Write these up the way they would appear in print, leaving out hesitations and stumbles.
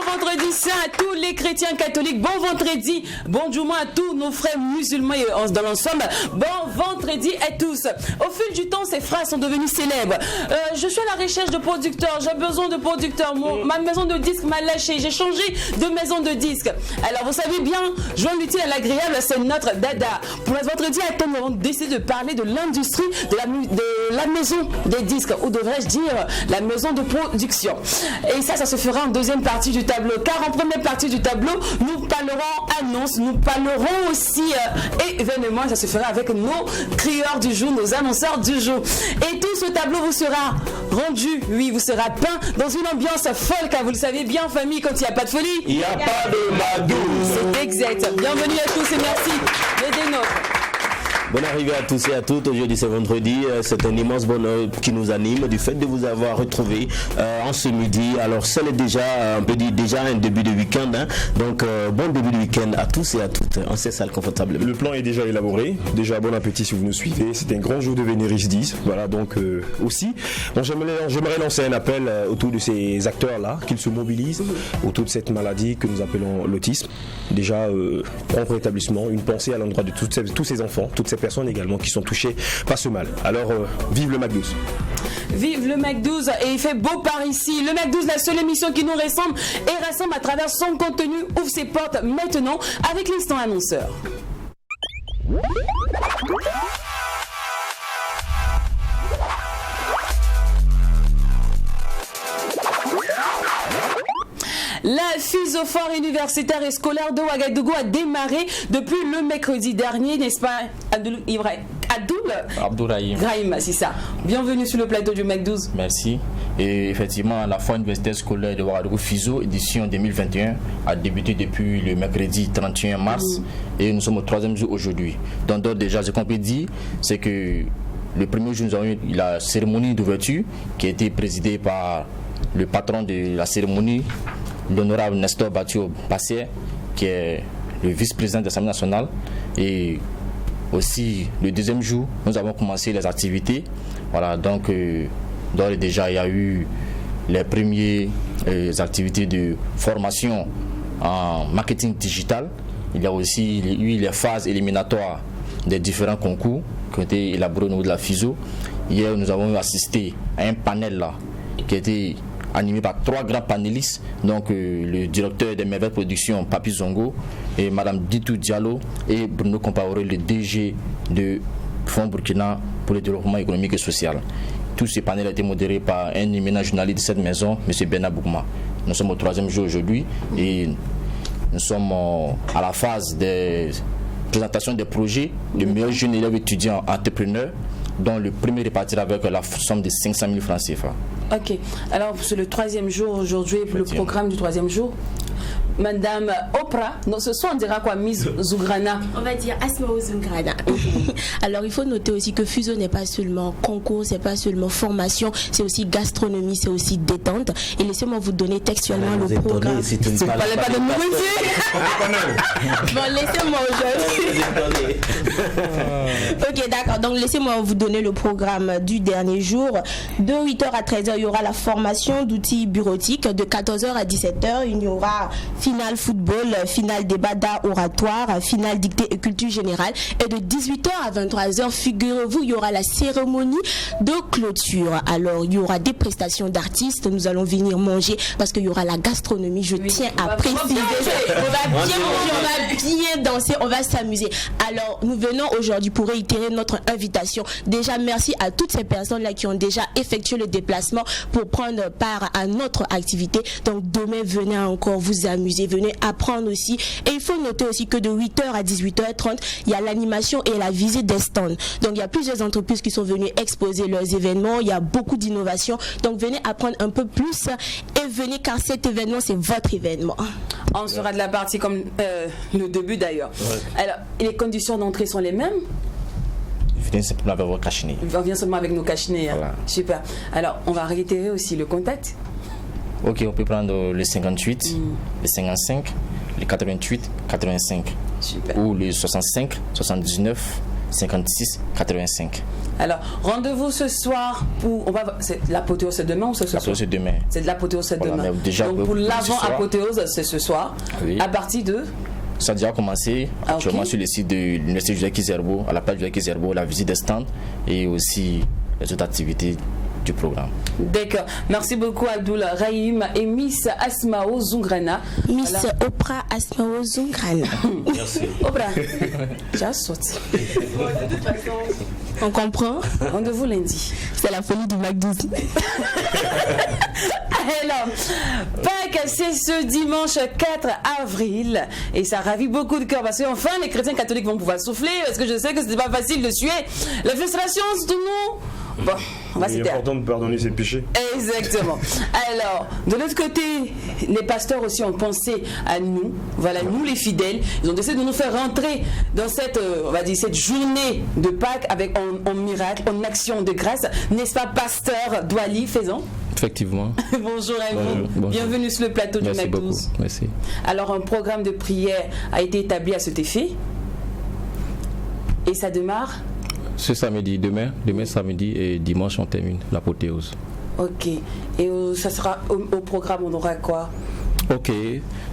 vendredi saint à tous les chrétiens catholiques. Bon vendredi, bon Juma à tous nos frères musulmans et dans l'ensemble. Bon vendredi à tous. Au fil du temps, ces phrases sont devenues célèbres. Je suis à la recherche de producteurs. J'ai besoin de producteurs. Ma maison de disques m'a lâché. J'ai changé de maison de disques. Alors, vous savez bien, joindre l'utile à l'agréable, c'est notre dada. Pour ce vendredi à thème, nous avons décidé de parler de l'industrie de la maison des disques, ou devrais-je dire la maison de production. Et ça se fera en deuxième partie du tableau, car en première partie du tableau, nous parlerons annonces, nous parlerons aussi événements. Ça se fera avec nos crieurs du jour, nos annonceurs du jour. Et tout ce tableau vous sera rendu, oui, vous sera peint dans une ambiance folle, car vous le savez bien, famille, quand il n'y a pas de folie, il n'y a pas de madou. C'est exact. Bienvenue à tous et merci d'aider notre. Bonne arrivée à tous et à toutes. Aujourd'hui c'est vendredi, c'est un immense bonheur qui nous anime du fait de vous avoir retrouvé en ce midi. Alors c'est déjà, on peut dire déjà un début de week-end, hein. Donc bon début de week-end à tous et à toutes. On s'installe confortablement. Le plan est déjà élaboré, déjà bon appétit si vous nous suivez. C'est un grand jour de Vénéris 10. Voilà donc aussi. Bon, j'aimerais lancer un appel autour de ces acteurs-là, qu'ils se mobilisent autour de cette maladie que nous appelons l'autisme. Déjà prompt rétablissement, une pensée à l'endroit de tous ces enfants, toutes ces personnes également qui sont touchées par ce mal. Alors vive le Mac 12. Vive le Mac 12 et il fait beau par ici. Le Mac 12, la seule émission qui nous rassemble et rassemble à travers son contenu, ouvre ses portes maintenant avec l'instant annonceur. La Physophore universitaire et scolaire de Ouagadougou a démarré depuis le mercredi dernier, n'est-ce pas, Abdourahim, c'est ça. Bienvenue sur le plateau du Mac 12. Merci. Et effectivement, la Foire universitaire scolaire de Ouagadougou Physo, édition 2021, a débuté depuis le mercredi 31 mars et nous sommes au 3e jour aujourd'hui. Donc déjà, ce qu'on peut dire, c'est que le premier jour, nous avons eu la cérémonie d'ouverture qui a été présidée par le patron de la cérémonie, l'honorable Nestor Batio Bassier, qui est le vice-président de l'Assemblée nationale. Et aussi, le deuxième jour, nous avons commencé les activités. Voilà, donc déjà, il y a eu les premières activités de formation en marketing digital. Il y a aussi eu les phases éliminatoires des différents concours qui ont été élaborés au niveau de la FISO. Hier, nous avons assisté à un panel là, qui a été animé par 3 grands panélistes, donc le directeur des Merveilles Productions, Papi Zongo, et Madame Ditou Diallo, et Bruno Compaoré, le DG de Fonds Burkina pour le développement économique et social. Tout ce panel a été modéré par un éminent journaliste de cette maison, M. Bernard Boukma. Nous sommes au 3e jour aujourd'hui et nous sommes à la phase des présentations des projets de meilleurs jeunes élèves étudiants entrepreneurs, dont le premier repartira avec la somme de 500 000 francs CFA. Ok, alors c'est le 3e jour aujourd'hui, le programme du 3e jour. Madame Oprah, non, ce soir on dira quoi, Miss Zougrana? On va dire Asmao Zougrana. Alors il faut noter aussi que Fuso n'est pas seulement concours, c'est pas seulement formation, c'est aussi gastronomie, c'est aussi détente. Et laissez-moi vous donner textuellement le programme. Vous ne parlez pas de nourriture. Bon, laissez-moi aujourd'hui. Ok, d'accord. Donc laissez-moi vous donner le programme du dernier jour. De 8h à 13h, il y aura la formation d'outils bureautiques. De 14h à 17h, il y aura finale football, finale débat d'art oratoire, finale dictée et culture générale. Et de 18h à 23h, figurez-vous, il y aura la cérémonie de clôture. Alors, il y aura des prestations d'artistes. Nous allons venir manger parce qu'il y aura la gastronomie. Je tiens à préciser. On va bien manger, on va bien danser, on va s'amuser. Alors, nous venons aujourd'hui pour réitérer notre invitation. Déjà, merci à toutes ces personnes-là qui ont déjà effectué le déplacement pour prendre part à notre activité. Donc, demain, venez encore vous amuser, venez apprendre aussi. Et il faut noter aussi que de 8h à 18h30, il y a l'animation et la visite des stands. Donc, il y a plusieurs entreprises qui sont venues exposer leurs événements. Il y a beaucoup d'innovations. Donc, venez apprendre un peu plus et venez car cet événement, c'est votre événement. On sera de la partie comme le début d'ailleurs. Ouais. Alors, les conditions d'entrée sont les mêmes? Venez simplement avec vos cachenets. On vient seulement avec nos cachenets. Voilà. Super. Alors, on va réitérer aussi le contact. Ok, on peut prendre le 58, le 55, le 88, 85. Super. Ou le 65, 79, 56 85. Alors, rendez-vous ce soir pour... c'est l'apothéose, c'est demain ou c'est ce soir? C'est demain. C'est de l'apothéose, c'est Voilà, demain. déjà, donc pour l'avant-apothéose, c'est ce soir. Oui. À partir de... Ça a déjà commencé actuellement sur le site de l'Université Joseph Kizerbo, à la page Joseph Kizerbo, la visite des stands et aussi les autres activités du programme. D'accord. Merci beaucoup Abdoul Rahim et Miss Asmao Zungrana. Miss Oprah Asmao Zungrana. Merci. Oprah, j'ai sauté. De toute façon, on comprend. Rendez-vous lundi. C'est la folie du McDo. Alors, Pâques, c'est ce dimanche 4 avril et ça ravit beaucoup de cœur parce qu'enfin les chrétiens catholiques vont pouvoir souffler parce que je sais que c'était pas facile de suer la frustration de tout le monde. Bon, on va Il est important de pardonner ses péchés. Exactement. Alors, de l'autre côté, les pasteurs aussi ont pensé à nous. Voilà, nous les fidèles. Ils ont décidé de nous faire rentrer dans cette, on va dire, cette journée de Pâques avec en miracle, en action de grâce. N'est-ce pas, pasteur Douali Faison? Effectivement. Bonjour à vous. Bonjour. Bienvenue sur le plateau du Mac 12. Merci. Alors, un programme de prière a été établi à cet effet. Et ça démarre ce samedi, demain samedi et dimanche on termine l'apothéose. Ok. Et ça sera au programme, on aura quoi? Ok,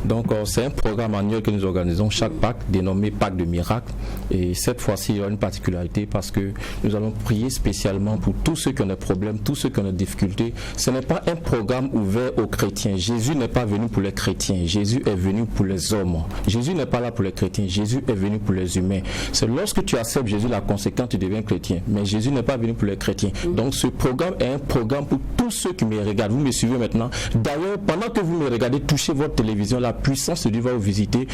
donc c'est un programme annuel que nous organisons chaque Pâques, dénommé Pâques de miracle. Et cette fois-ci, il y a une particularité parce que nous allons prier spécialement pour tous ceux qui ont des problèmes, tous ceux qui ont des difficultés. Ce n'est pas un programme ouvert aux chrétiens. Jésus n'est pas venu pour les chrétiens, Jésus est venu pour les hommes. Jésus n'est pas là pour les chrétiens, Jésus est venu pour les humains. C'est lorsque tu acceptes Jésus, la conséquence, tu deviens chrétien. Mais Jésus n'est pas venu pour les chrétiens. Donc ce programme est un programme pour tous ceux qui me regardent. Vous me suivez maintenant. D'ailleurs, pendant que vous me regardez, touchez votre télévision, la puissance de Dieu va vous visiter.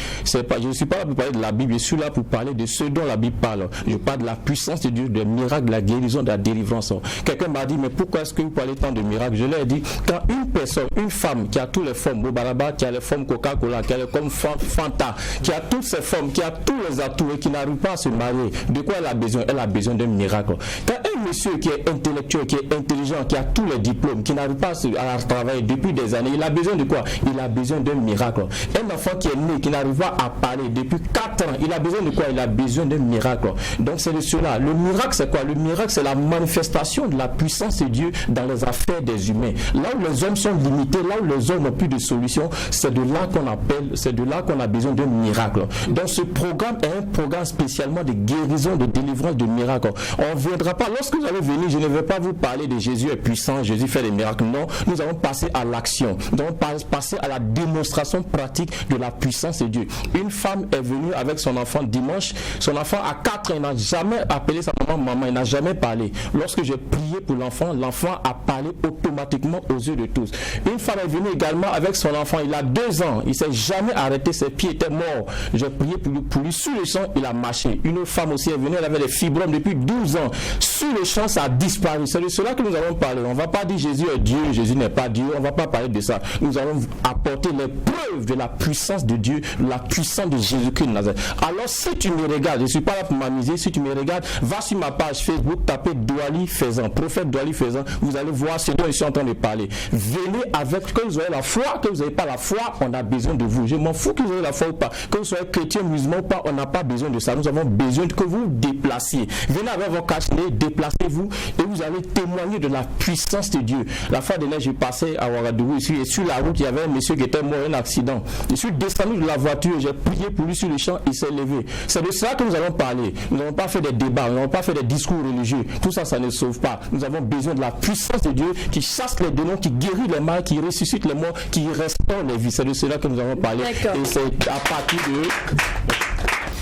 Pas, je ne suis pas là pour parler de la Bible, je suis là pour parler de ce dont la Bible parle. Je parle de la puissance de Dieu, des miracles, de la guérison, de la délivrance. Quelqu'un m'a dit, mais pourquoi est-ce que vous parlez tant de miracles? Je leur ai dit, quand une personne, une femme qui a toutes les formes, Bobaraba, qui a les formes Coca-Cola, qui a les formes Fanta, qui a toutes ces formes, qui a tous les atouts et qui n'arrive pas à se marier, de quoi elle a besoin? Elle a besoin d'un miracle. Quand un monsieur qui est intellectuel, qui est intelligent, qui a tous les diplômes, qui n'arrive pas à travailler depuis des années, il a besoin de quoi? Il a besoin d'un miracle. Un enfant qui est né, qui n'arrive pas à parler depuis 4 ans, il a besoin de quoi? Il a besoin d'un miracle. Donc c'est de cela. Le miracle, c'est quoi? Le miracle, c'est la manifestation de la puissance de Dieu dans les affaires des humains. Là où les hommes sont limités, là où les hommes n'ont plus de solution, c'est de là qu'on a besoin d'un miracle. Donc ce programme est un programme spécialement de guérison, de délivrance, de miracles. On ne viendra pas, lorsque vous allez venir, je ne vais pas vous parler de Jésus est puissant, Jésus fait des miracles. Non, nous allons passer à l'action. Nous allons passer à la démonstration pratique de la puissance de Dieu. Une femme est venue avec son enfant dimanche. Son enfant a 4 ans, il n'a jamais appelé sa maman, il n'a jamais parlé. Lorsque j'ai prié pour l'enfant, l'enfant a parlé automatiquement aux yeux de tous. Une femme est venue également avec son enfant, il a 2 ans, il ne s'est jamais arrêté, ses pieds étaient morts. J'ai prié pour lui, sur le champ, il a marché. Une femme aussi est venue, elle avait des fibromes depuis 12 ans. Sur le champ, ça a disparu. C'est de cela que nous allons parler. On ne va pas dire Jésus est Dieu, Jésus n'est pas Dieu, on ne va pas parler de ça. Nous allons apporter les preuves de la puissance de Dieu, la puissance de Jésus-Christ de Nazareth. Alors si tu me regardes, je ne suis pas là pour m'amuser, si tu me regardes, va sur ma page Facebook, tapez Douali Faison, prophète Douali Faison, vous allez voir ce dont je suis en train de parler. Venez avec, que vous ayez la foi, que vous n'avez pas la foi, on a besoin de vous. Je m'en fous que vous ayez la foi ou pas, que vous soyez chrétien, musulman ou pas, on n'a pas besoin de ça. Nous avons besoin que vous vous déplaciez. Venez avec vos cachetons, déplacez-vous et vous allez témoigner de la puissance de Dieu. La fois dernière, je passais à Ouagadougou ici et sur la route, il y avait un monsieur qui était mort, un accident. Je suis descendu de la voiture, j'ai prié pour lui sur le champ, il s'est levé. C'est de cela que nous allons parler. Nous n'avons pas fait des débats, nous n'avons pas fait des discours religieux. Tout ça, ça ne sauve pas. Nous avons besoin de la puissance de Dieu qui chasse les démons, qui guérit les malades, qui ressuscite les morts, qui restaure les vies. C'est de cela que nous allons parler. Et c'est à partir de...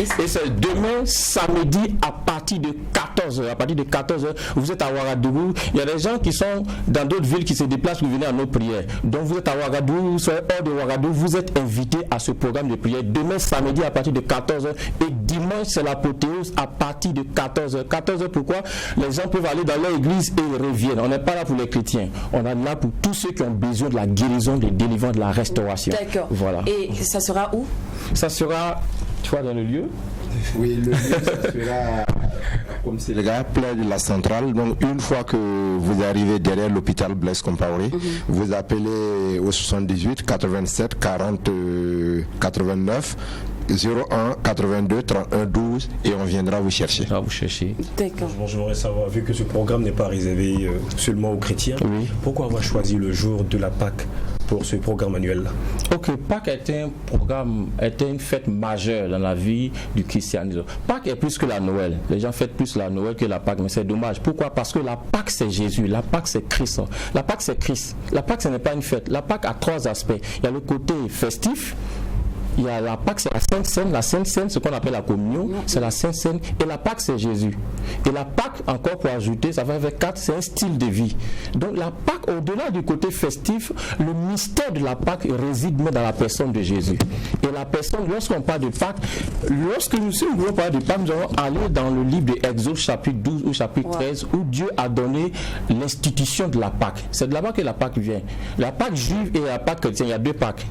Et c'est demain, samedi, à partir de 14h. À partir de 14h, vous êtes à Ouagadougou. Il y a des gens qui sont dans d'autres villes qui se déplacent pour venir à nos prières. Donc vous êtes à Ouagadougou, vous êtes hors de Ouagadougou, vous êtes invités à ce programme de prière. Demain, samedi, à partir de 14h. Et dimanche, c'est l'apothéose à partir de 14h. 14h, pourquoi? Les gens peuvent aller dans leur église et ils reviennent. On n'est pas là pour les chrétiens. On est là pour tous ceux qui ont besoin de la guérison, de délivrance, de la restauration. D'accord. Voilà. Et ça sera où? Ça sera... Tu vois, dans le lieu? Oui, le lieu sera, comme c'est le gars, près de la centrale. Donc, une fois que vous arrivez derrière l'hôpital Blaise Compaoré, vous appelez au 78 87 40 89. 01 82 31 12 et on viendra vous chercher. On va vous chercher. D'accord. Bon, j'aimerais savoir, vu que ce programme n'est pas réservé seulement aux chrétiens, pourquoi avoir choisi le jour de la Pâque pour ce programme annuel-là? Ok, Pâques était un programme, était une fête majeure dans la vie du christianisme. Pâques est plus que la Noël. Les gens fêtent plus la Noël que la Pâque, mais c'est dommage. Pourquoi? Parce que la Pâque c'est Jésus, la Pâque c'est Christ. La Pâque c'est Christ. La Pâque ce n'est pas une fête. La Pâque a trois aspects. Il y a le côté festif. Il y a la Pâque, c'est la Sainte Seine. La Sainte Seine, ce qu'on appelle la communion, c'est la Sainte Seine. Et la Pâque, c'est Jésus. Et la Pâque, encore pour ajouter, ça va avec 4, c'est un style de vie. Donc la Pâque, au-delà du côté festif, le mystère de la Pâque réside même dans la personne de Jésus. Et la personne, lorsqu'on parle de Pâque, si nous voulons parler de Pâque, nous allons aller dans le livre de Exode, chapitre 12 ou chapitre 13, où Dieu a donné l'institution de la Pâque. C'est de là-bas que la Pâque vient. La Pâque juive et la Pâque chrétienne, il y a deux Pâques.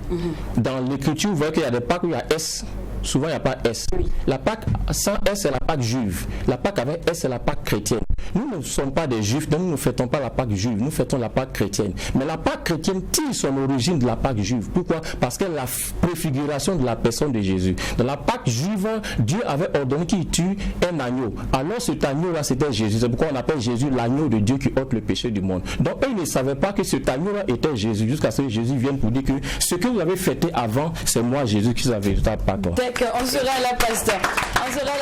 Dans l'Écriture, vous voyez qu'il y a des Pâques où il y a S. Souvent, il n'y a pas S. La Pâque sans S, c'est la Pâque juive. La Pâque avec S, c'est la Pâque chrétienne. Nous ne sommes pas des juifs, donc nous ne fêtons pas la Pâque juive, nous fêtons la Pâque chrétienne. Mais la Pâque chrétienne tire son origine de la Pâque juive. Pourquoi? Parce qu'elle est la préfiguration de la personne de Jésus. Dans la Pâque juive, Dieu avait ordonné qu'il tue un agneau. Alors cet agneau-là, c'était Jésus. C'est pourquoi on appelle Jésus l'agneau de Dieu qui ôte le péché du monde. Donc eux, ils ne savaient pas que cet agneau-là était Jésus, jusqu'à ce que Jésus vienne pour dire que ce que vous avez fêté avant, c'est moi Jésus qui vous avez fait, pas toi. D'accord, on sera là, pasteur. On sera là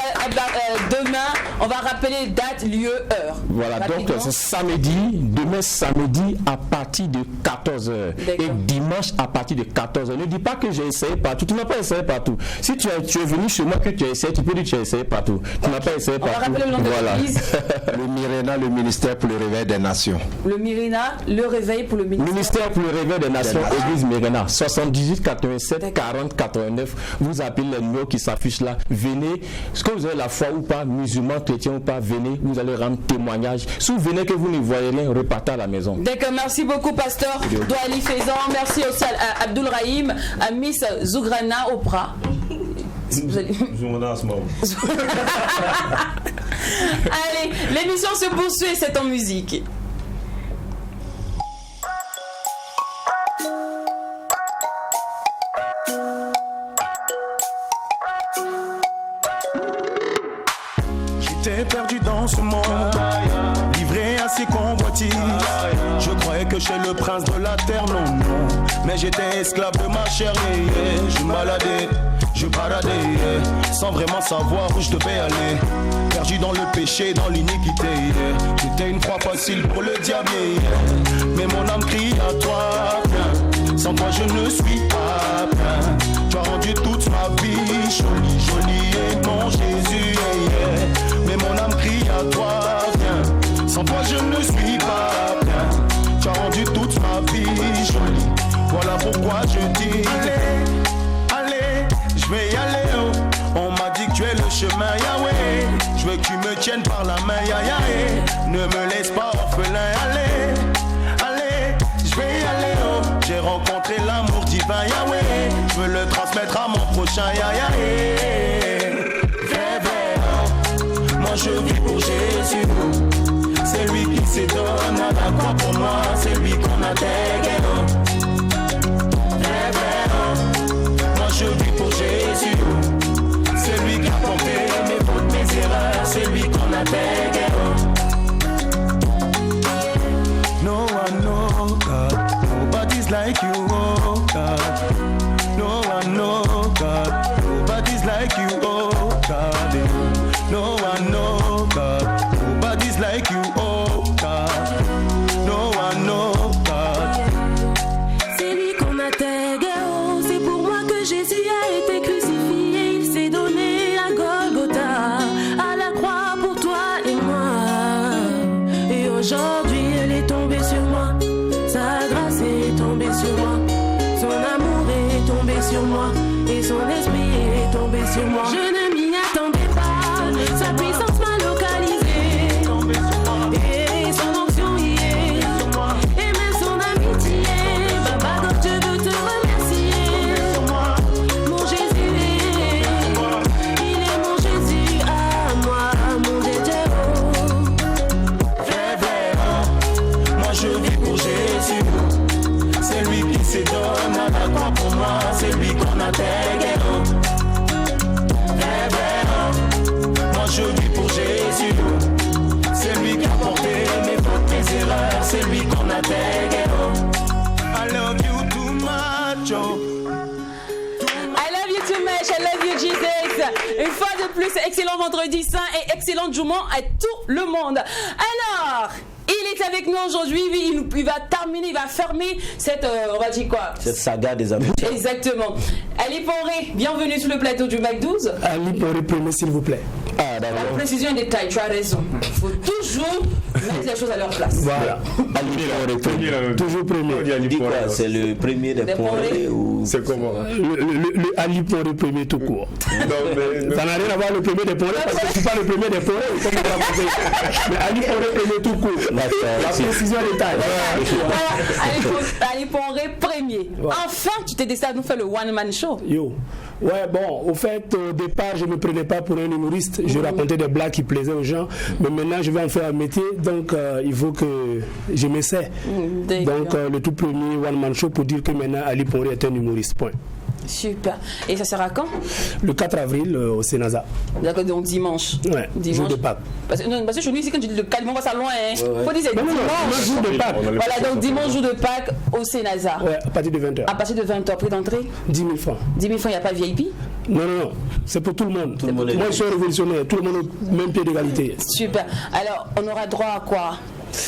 demain. On va rappeler date, lieu, heure. Voilà, donc c'est samedi, demain samedi à partir de 14h et dimanche à partir de 14h. Ne dis pas que j'ai essayé partout. Tu n'as pas essayé partout. Si tu es venu chez moi que tu as essayé, tu peux dire que tu as essayé partout. Tu n'as pas essayé partout. On va rappeler le nom de l'église. Le Myrena, le ministère pour le réveil des nations. Le Myrena, le réveil pour le ministère pour le réveil des nations, église Myrena, 78 87 40 89. Vous appelez les numéros qui s'affichent là. Venez, est-ce que vous avez la foi ou pas, musulman, chrétien ou pas, venez, vous allez rendre témoignage. Si vous venez que vous ne voyez rien, repartez à la maison. D'accord, merci beaucoup, pasteur Douali Faison. Merci aussi à Abdul Rahim, à Miss Zougrana Oprah. Zougrana à ce moment. Allez, l'émission se poursuit, c'est en musique. J'étais perdu dans ce monde, livré à ses convoitises. Je croyais que j'étais le prince de la terre, non, non. Mais j'étais esclave de ma chair, Je baladais, je baladais, sans vraiment savoir où je devais aller. Perdu dans le péché, dans l'iniquité, J'étais une proie facile pour le diable, Mais mon âme crie à toi, bien. Sans toi je ne suis pas bien. Tu as rendu toute ma vie jolie, jolie, et mon Jésus, Mais mon âme crie à toi, viens. Sans toi je ne suis pas bien. Tu as rendu toute ma vie jolie. Voilà pourquoi je dis allez, je vais y aller, On m'a dit que tu es le chemin, Yahweh. Je veux que tu me tiennes par la main, Yahweh. Ne me laisse pas orphelin, allez, je vais y aller, J'ai rencontré l'amour divin, Yahweh. Je veux le transmettre à mon prochain, Yahweh. Moi je vis pour Jésus. C'est lui qui se donne à la croix pour moi. C'est lui qu'on a dégué. Moi je vis pour Jésus. C'est lui qui a porté mes fautes, mes erreurs. C'est lui qu'on a dégué. No one knows God. Nobody's like you, oh God. No one knows God. Nobody's like you, oh God. No one knows God. Nobody's like you, oh God. No one knows God. C'est lui qu'on a tagué, oh. C'est pour moi que Jésus a été crucifié. Il s'est donné à Golgotha, à la croix pour toi et moi. Et aujourd'hui, elle est tombée sur moi. Sa grâce est tombée sur moi. Son amour est tombé sur moi. Et son esprit est tombé sur moi. Je ne m'y attendais pas. Sa puissance m'a localisé. Et son onction y est. Et même son amitié. Papa, donc je veux te remercier. Mon Jésus il est mon Jésus à moi. Mon Jésus, Moi je vis pour Jésus. C'est lui qui se donne à la croix pour moi. C'est lui qu'on a dégué. Super. Une fois de plus, excellent vendredi saint et excellent Djouman à tout le monde. Alors, il est avec nous aujourd'hui, il va terminer, il va fermer cette, on va dire quoi? Cette saga des amis. Exactement. Ali Poré, bienvenue sur le plateau du Mac 12. Ali Poré, premier s'il vous plaît. Ah, d'accord. La précision et détail, tu as raison. Il faut toujours mettre les choses à leur place. Voilà. Ali Poré, toujours premier. dis quoi? C'est le premier des Poré ou... C'est comment? Le Ali Poré premier tout court. Ça n'a rien à voir le premier des Poré parce que je ne suis pas le premier des Poré. Mais Ali Poré premier tout court. La précision et détail. Ali Poré premier. Enfin, tu t'es décidé à nous faire le one-man show. Yo. Ouais, bon, au fait, au départ, je ne me prenais pas pour un humoriste. Je racontais des blagues qui plaisaient aux gens. Mais maintenant, je vais en faire un métier. Donc, il faut que je m'essaie. Donc, le tout premier one-man show pour dire que maintenant, Ali Poré est un humoriste. Point. Super. Et ça sera quand? Le 4 avril au Sénasa. D'accord, donc dimanche. Ouais, dimanche. Jour de Pâques. Parce que chez nous, ici, quand tu dis le calme, on va ça loin. Hein. Faut dire c'est dimanche. Jour de Pâques. Voilà, donc dimanche, jour de Pâques au Sénasa. Ouais, à partir de 20h. À partir de 20h, prix d'entrée 10 000 francs. 10 000 francs, il n'y a pas VIP? Non, c'est pour tout le monde. Moi, je suis révolutionnaire. Tout le monde au même pied d'égalité. Super. Alors, on aura droit à quoi?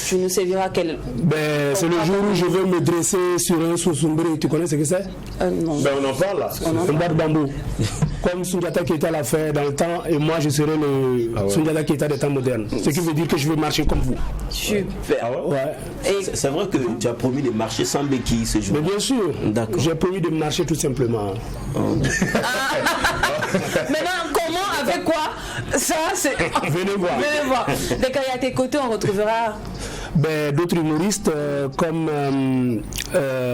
Tu nous serviras quel... Ben, c'est le jour où je veux me dresser sur un sous-sombré. Tu connais ce que c'est? Non. Ben, on en parle là. Un bas de bambou. Comme Sundiata Keita l'a fait dans le temps, et moi je serai le Sundiata Keita des temps modernes. Ce qui veut dire que je vais marcher comme vous. Super. Ouais. C'est vrai que tu as promis de marcher sans béquille ce jour. Mais bien sûr. D'accord. J'ai promis de marcher tout simplement. Maintenant, comment, avec quoi? Ça, c'est... Venez voir. Venez voir. D'accord, et à tes côtés, on retrouvera... Ben, d'autres humoristes comme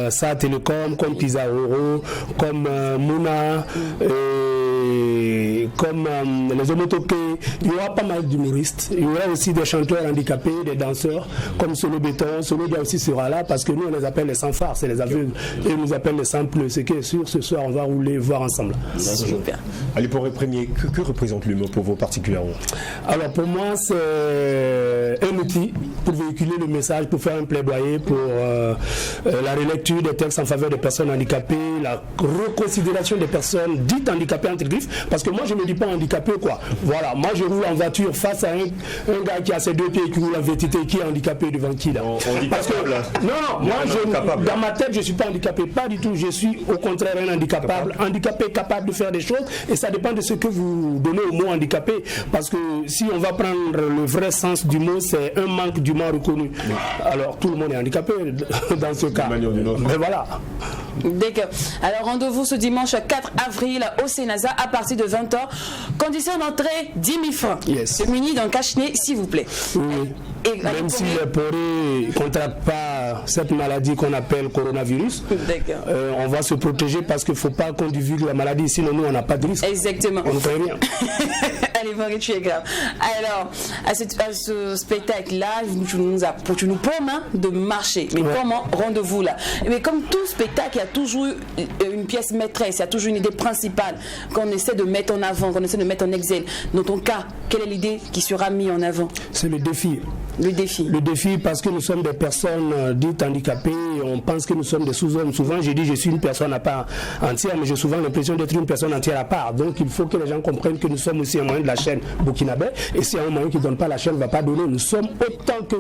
Sa Télécom, comme Pizza Oro, comme Mouna, comme les Homotopés. Il y aura pas mal d'humoristes. Il y aura aussi des chanteurs handicapés, des danseurs, comme Solo Béton. Solo Dia aussi sera là parce que nous, on les appelle les sans-phares, c'est les aveugles. Et ils nous appellent les sans-pleux. Ce qui est sûr, ce soir, on va rouler, voir ensemble. Super. Ali Poré premier, que représente l'humour pour vous particulièrement? Alors pour moi, c'est un outil pour véhiculer le message, pour faire un plaidoyer pour la relecture des textes en faveur des personnes handicapées, la reconsidération des personnes dites handicapées entre griffes, parce que moi je ne me dis pas handicapé quoi. Voilà, moi je roule en voiture face à un gars qui a ses deux pieds qui roule en VTT qui est handicapé devant qui là. Parce que, non, moi dans ma tête je suis pas handicapé, pas du tout, je suis au contraire un handicapable, handicapé capable de faire des choses et ça dépend de ce que vous donnez au mot handicapé, parce que si on va prendre le vrai sens du mot, c'est un manque d'humain reconnu. Alors tout le monde est handicapé dans ce cas. Mais voilà. D'accord. Alors rendez-vous ce dimanche 4 avril au Sénasa à partir de 20h. Condition d'entrée 10 000 francs. Yes. Muni d'un cache-nez s'il vous plaît. Oui. Et même si les Poré ne contractent pas cette maladie qu'on appelle coronavirus, on va se protéger parce qu'il ne faut pas qu'on divulgue la maladie, sinon nous on n'a pas de risque. Exactement. On ne fait rien. Allez, Poré, tu es grave. Alors, à ce spectacle-là, tu nous promets de marcher. Mais comment rendez-vous là? Mais comme tout spectacle, il y a toujours une pièce maîtresse, il y a toujours une idée principale qu'on essaie de mettre en avant, qu'on essaie de mettre en exil. Dans ton cas, quelle est l'idée qui sera mise en avant? C'est le défi. Le défi. Le défi parce que nous sommes des personnes dites handicapées, on pense que nous sommes des sous-hommes. Souvent j'ai dit je suis une personne à part entière, mais j'ai souvent l'impression d'être une personne entière à part. Donc il faut que les gens comprennent que nous sommes aussi un moyen de la chaîne burkinabé. Et si un moyen qui ne donne pas la chaîne ne va pas donner, nous sommes autant que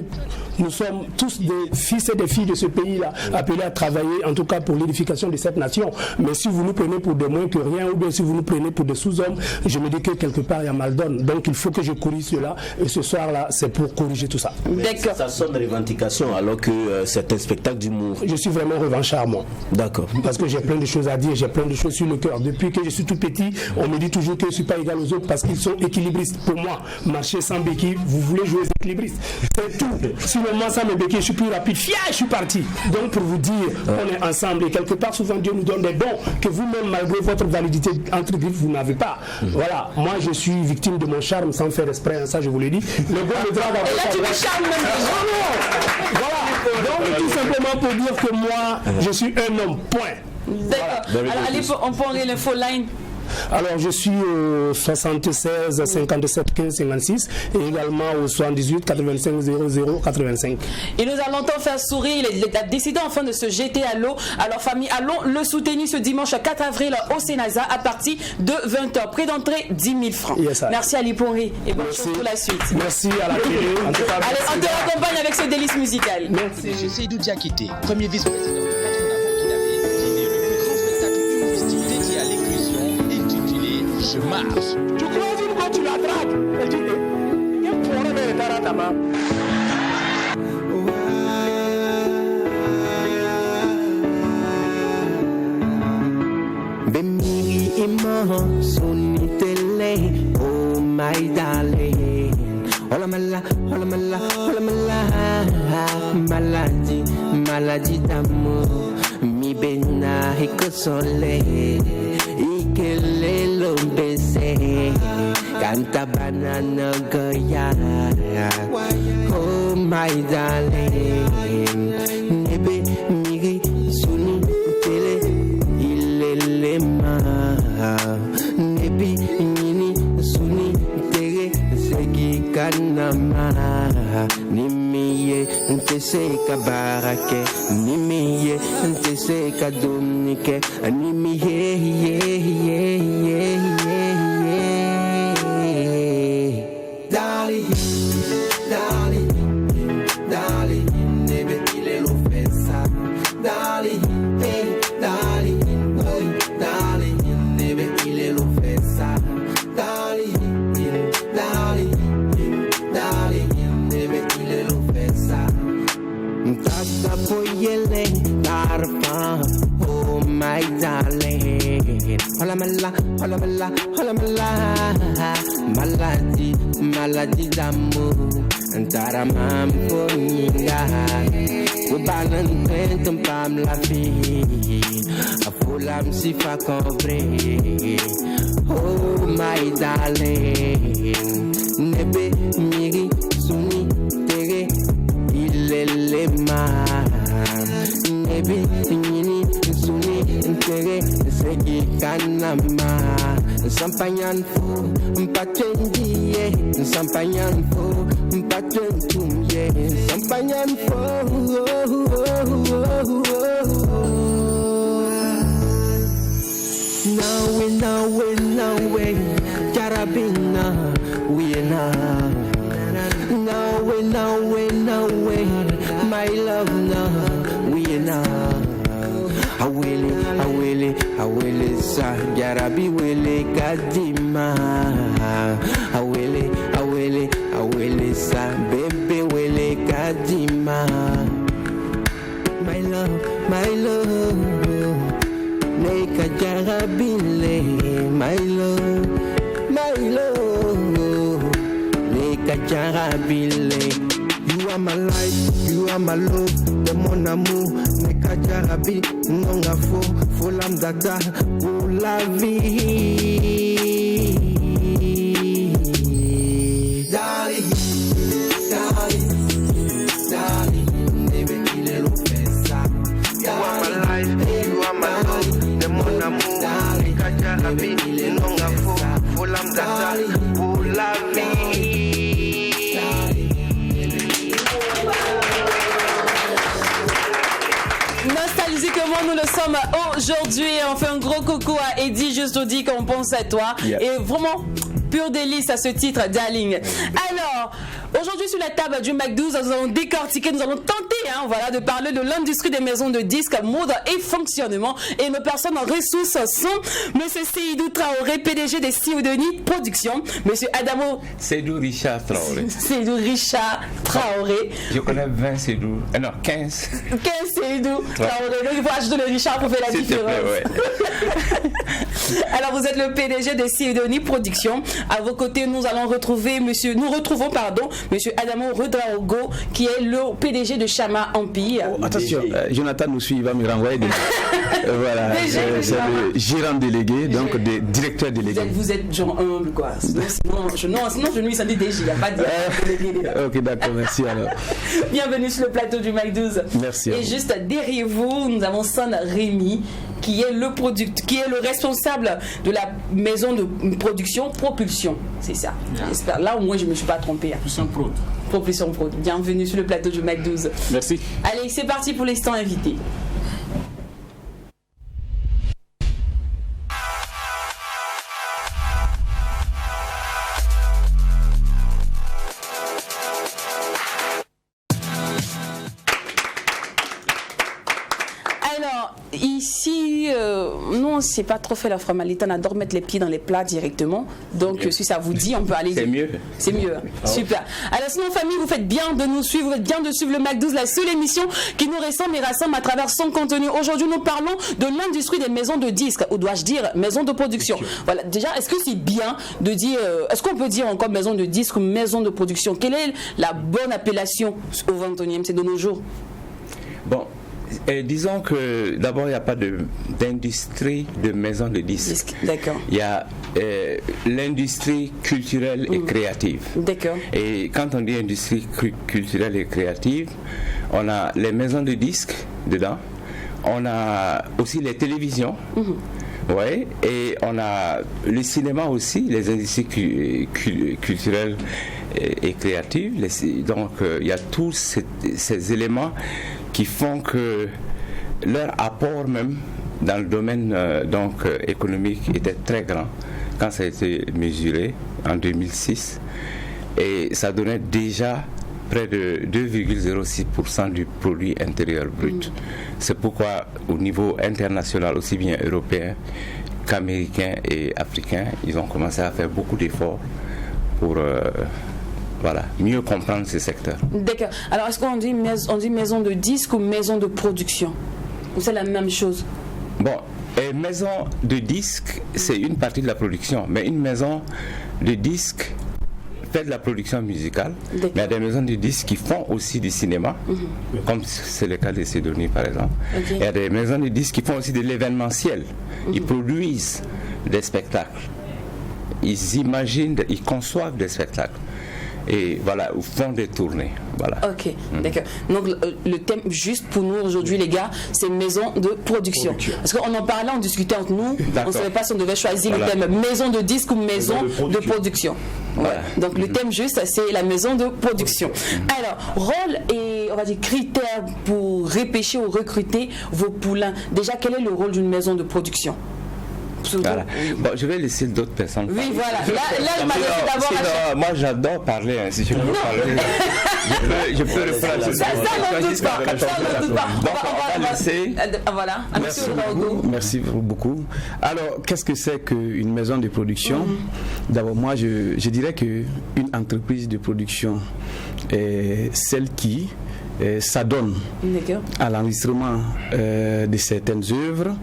nous sommes tous des fils et des filles de ce pays-là, appelés à travailler en tout cas pour l'édification de cette nation. Mais si vous nous prenez pour des moins que rien, ou bien si vous nous prenez pour des sous-hommes, je me dis que quelque part il y a mal donne. Donc il faut que je corrige cela. Et ce soir-là, c'est pour corriger tout ça. D'accord. Ça sonne de revendication alors que c'est un spectacle d'humour. Je suis vraiment revanchard moi. D'accord. Parce que j'ai plein de choses à dire, j'ai plein de choses sur le cœur. Depuis que je suis tout petit, on me dit toujours que je ne suis pas égal aux autres parce qu'ils sont équilibristes. Pour moi, marcher sans béquille, vous voulez jouer aux équilibristes. C'est tout. Si moi sans mes béquilles, je suis plus rapide, je suis parti. Donc pour vous dire, on est ensemble et quelque part, souvent Dieu nous donne des dons que vous-même, malgré votre validité entre griffes, vous n'avez pas. Voilà, moi je suis victime de mon charme sans faire exprès, ça je vous l'ai dit. Le bon me drague avec Et là tu me charmes même. Voilà. Donc tout simplement pour dire que moi, je suis un homme, point. D'accord. Alors allez, on prend l'info line. Alors, je suis au 76 57 15 56 et également au 78 85 00 85. Et nous allons t'en faire sourire. Il a décidé enfin de se jeter à l'eau. Alors, famille, allons le soutenir ce dimanche 4 avril au Sénasa à partir de 20h. Prix d'entrée 10 000 francs. Yes, merci Ali Pourri et bonne chance pour la suite. Merci à la télé. Allez, on te raccompagne avec ce délice musical. Merci. M. Seydou Diakité, premier vice-président du patronat burkinabé, qui est le plus grand spectacle humoristique dédié à l'inclusion intitulé Je marche. Tu crois une fois tu l'attrapes? Elle dit, quel problème est à ta main? Bemiri ima sunitele, oh my darling. Hola mala, hola mala, hola mala. Maladie d'amour. Mi bena hikosole, ikele lo bese. Canta banana goya. Oh my darling. Nebe miri sunitele. Lema nebi nini suni tere segi kanama nimiye ntese kabarake nimiye ntese kadonike nimiye dali dali dali nebe ile lo fessa dali dali Poyele darpa, oh my darling. Hola mala, hola mala, hola mala. Maladie d'amour. Taramam poninga. Ubalan pentum pam la vie. Afulam sifa cobre. Oh my darling. Nebe miri suni tere. Ilelema. Nebi nini suni ntere segi kanama sampanyan fo mpatendie sampanyan fo mpatentumye sampanyan fo now we jarabina we now we my love now we awele sa jarabi wele kadima awele sa bebe wele kadima my love neka jarabile my love neka jarabile. You are my life, you are my love, de mon amour, neka jarabi, nonga fo lam dada, pour la vie. Dali, nebe ile lo fessa. You are my life, you are my love, de mon amour, neka jarabi, nonga fo lam dada, pour la vie. Nostalgiquement, nous le sommes aujourd'hui. On fait un gros coucou à Eddie Justodi qu'on pense à toi. Yeah. Et vraiment, pur délice à ce titre, Darling. Alors, aujourd'hui sur la table du MAC12, nous allons décortiquer, nous allons tenter de parler de l'industrie des maisons de disques, mode et fonctionnement. Et nos personnes en ressources sont M. Seydou Traoré, PDG des Siodoni Productions, M. Adamo Seydou Richard Traoré. Seydou Richard Traoré. Je connais 20 Seydou. Non, 15. 15 Seydou Traoré. Donc il faut ajouter le Richard pour faire la différence. Plaît, ouais. Alors vous êtes le PDG des Siodoni Productions. À vos côtés, nous retrouvons monsieur Adamo Redraogo, qui est le PDG de Chama Empire. Oh, attention, Jonathan nous suit, il va me renvoyer. Voilà, c'est le gérant délégué, donc des directeurs délégués. Vous êtes genre humble, quoi. Sinon je ne lui sens DG, il n'y a pas de délégué. Ok, d'accord, merci alors. Bienvenue sur le plateau du MAC12. Merci. Et juste derrière vous, nous avons Son Rémi, qui est le responsable de la maison de production Propulsion. C'est ça. J'espère. Là, au moins, je ne me suis pas trompée. Propulsion Prod. Propulsion Prod. Bienvenue sur le plateau du Mac 12. Merci. Allez, c'est parti pour l'instant invité. Alors, ici, nous, on ne s'est pas trop fait la formalité. On adore mettre les pieds dans les plats directement. Donc, si ça vous dit, on peut aller. C'est mieux. C'est mieux. Super. Alors, sinon, famille, vous faites bien de nous suivre. Vous faites bien de suivre le Mac 12, la seule émission qui nous ressemble et rassemble à travers son contenu. Aujourd'hui, nous parlons de l'industrie des maisons de disques, ou dois-je dire maisons de production. Voilà. Déjà, est-ce que c'est bien de dire, est-ce qu'on peut dire encore maison de disques ou maison de production? Quelle est la bonne appellation au 21e, c'est de nos jours? Bon. Disons que d'abord il n'y a pas d'industrie de maison de disques. D'accord. Il y a l'industrie culturelle et créative. D'accord. Et quand on dit industrie culturelle et créative, on a les maisons de disques dedans, on a aussi les télévisions. Ouais, et on a le cinéma aussi, les industries culturelles et créatives. Donc il y a tous ces éléments qui font que leur apport même dans le domaine économique était très grand quand ça a été mesuré en 2006, et ça donnait déjà près de 2,06% du produit intérieur brut. C'est pourquoi au niveau international, aussi bien européen qu'américain et africain, ils ont commencé à faire beaucoup d'efforts pour mieux comprendre ces secteurs. D'accord. Alors, est-ce qu'on dit maison de disques ou maison de production? Ou c'est la même chose? Bon, maison de disques, c'est une partie de la production, mais une maison de disques fait de la production musicale, mais il y a des maisons de disques qui font aussi du cinéma, comme c'est le cas de Sidonie par exemple. Il y a des maisons de disques qui font aussi de l'événementiel. Ils produisent des spectacles. Ils imaginent, ils conçoivent des spectacles. Et voilà, font des tournées. Voilà. Ok, d'accord. Donc le thème juste pour nous aujourd'hui, les gars, c'est maison de production. Parce qu'on en parlait, on discutait entre nous, on ne savait pas si on devait choisir le thème maison de disque ou maison de production. Voilà. Donc le thème juste, c'est la maison de production. Alors, rôle et on va dire critères pour repêcher ou recruter vos poulains. Déjà, quel est le rôle d'une maison de production? Voilà. Bon, je vais laisser d'autres personnes parler. Oui, voilà. Là je m'adresse d'abord à... Moi, j'adore parler. Si je peux parler, je peux le faire. Ça ne doute pas. On va laisser. Voilà. Merci beaucoup. Alors, qu'est-ce que c'est qu'une maison de production? D'abord, moi, je dirais qu'une entreprise de production est celle qui s'adonne à l'enregistrement de certaines œuvres,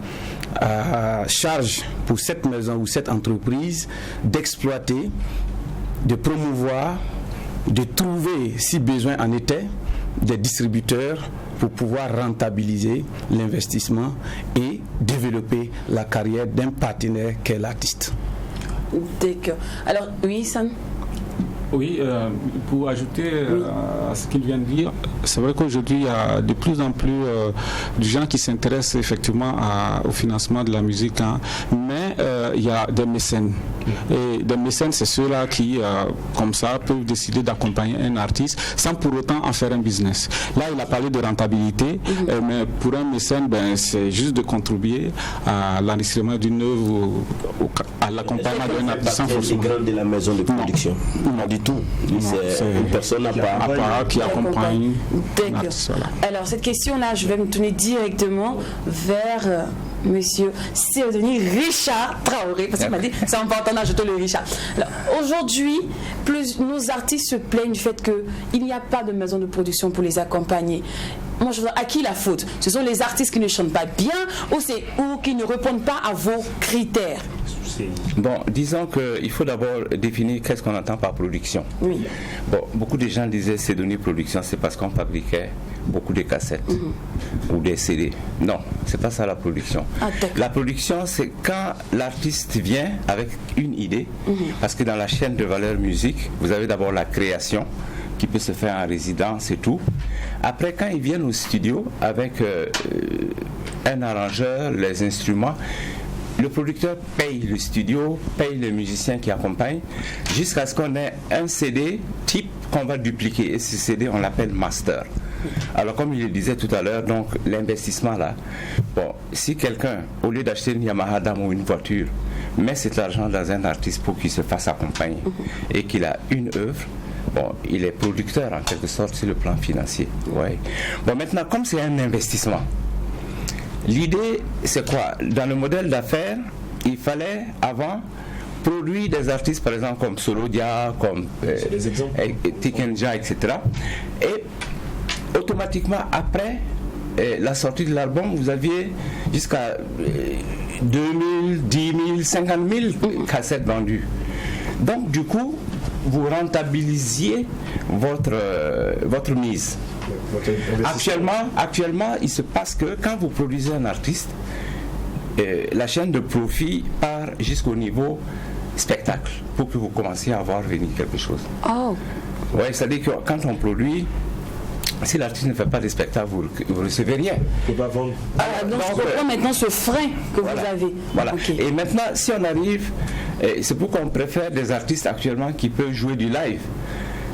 à charge pour cette maison ou cette entreprise d'exploiter, de promouvoir, de trouver, si besoin en était, des distributeurs pour pouvoir rentabiliser l'investissement et développer la carrière d'un partenaire qu'est l'artiste. D'accord. Alors, oui, Sam? Oui, pour ajouter à ce qu'il vient de dire, c'est vrai qu'aujourd'hui, il y a de plus en plus de gens qui s'intéressent effectivement au financement de la musique, mais il y a des mécènes. Et des mécènes, c'est ceux-là qui, comme ça, peuvent décider d'accompagner un artiste sans pour autant en faire un business. Là, il a parlé de rentabilité, mais pour un mécène, c'est juste de contribuer à l'enregistrement d'une œuvre ou à l'accompagnement d'un artiste sans forcément. De la maison de production. Non, du tout. C'est une personne à part qui accompagne. D'accord. Alors, cette question-là, je vais me tourner directement vers Monsieur Sidonie Richard Traoré, parce qu'il m'a dit, c'est important d'ajouter le Richard. Aujourd'hui, nos artistes se plaignent du fait qu'il n'y a pas de maison de production pour les accompagner. Moi, je veux dire, à qui la faute? Ce sont les artistes qui ne chantent pas bien ou qui ne répondent pas à vos critères? Bon, disons qu'il faut d'abord définir qu'est-ce qu'on entend par production. Oui. Bon, beaucoup de gens disaient Sidonie production, c'est parce qu'on fabriquait beaucoup de cassettes ou des CD. Non, c'est pas ça la production. La production, c'est quand l'artiste vient avec une idée, parce que dans la chaîne de valeur musique, vous avez d'abord la création qui peut se faire en résidence et tout. Après, quand ils viennent au studio avec un arrangeur, les instruments, le producteur paye le studio, paye les musiciens qui accompagnent, jusqu'à ce qu'on ait un CD type qu'on va dupliquer. Et ce CD, on l'appelle master. Alors, comme il le disait tout à l'heure, donc l'investissement là, bon, si quelqu'un, au lieu d'acheter une Yamaha Dam ou une voiture, met cet argent dans un artiste pour qu'il se fasse accompagner et qu'il a une œuvre, bon, il est producteur en quelque sorte sur le plan financier. Ouais. Bon, maintenant, comme c'est un investissement, l'idée, c'est quoi? Dans le modèle d'affaires, il fallait avant produire des artistes, par exemple, comme Solodia, comme Tikenja, etc. Et automatiquement, après la sortie de l'album, vous aviez jusqu'à 2000, 10 000, 50 000 cassettes vendues. Donc, du coup, vous rentabilisiez votre mise. Actuellement, il se passe que quand vous produisez un artiste, la chaîne de profit part jusqu'au niveau spectacle pour que vous commenciez à voir venir quelque chose. Oh. Ouais, c'est-à-dire que quand on produit, si l'artiste ne fait pas de spectacle, vous ne recevez rien. Donc je comprends maintenant ce frein que vous avez. Voilà. Okay. Et maintenant, si on arrive, c'est pourquoi on préfère des artistes actuellement qui peuvent jouer du live.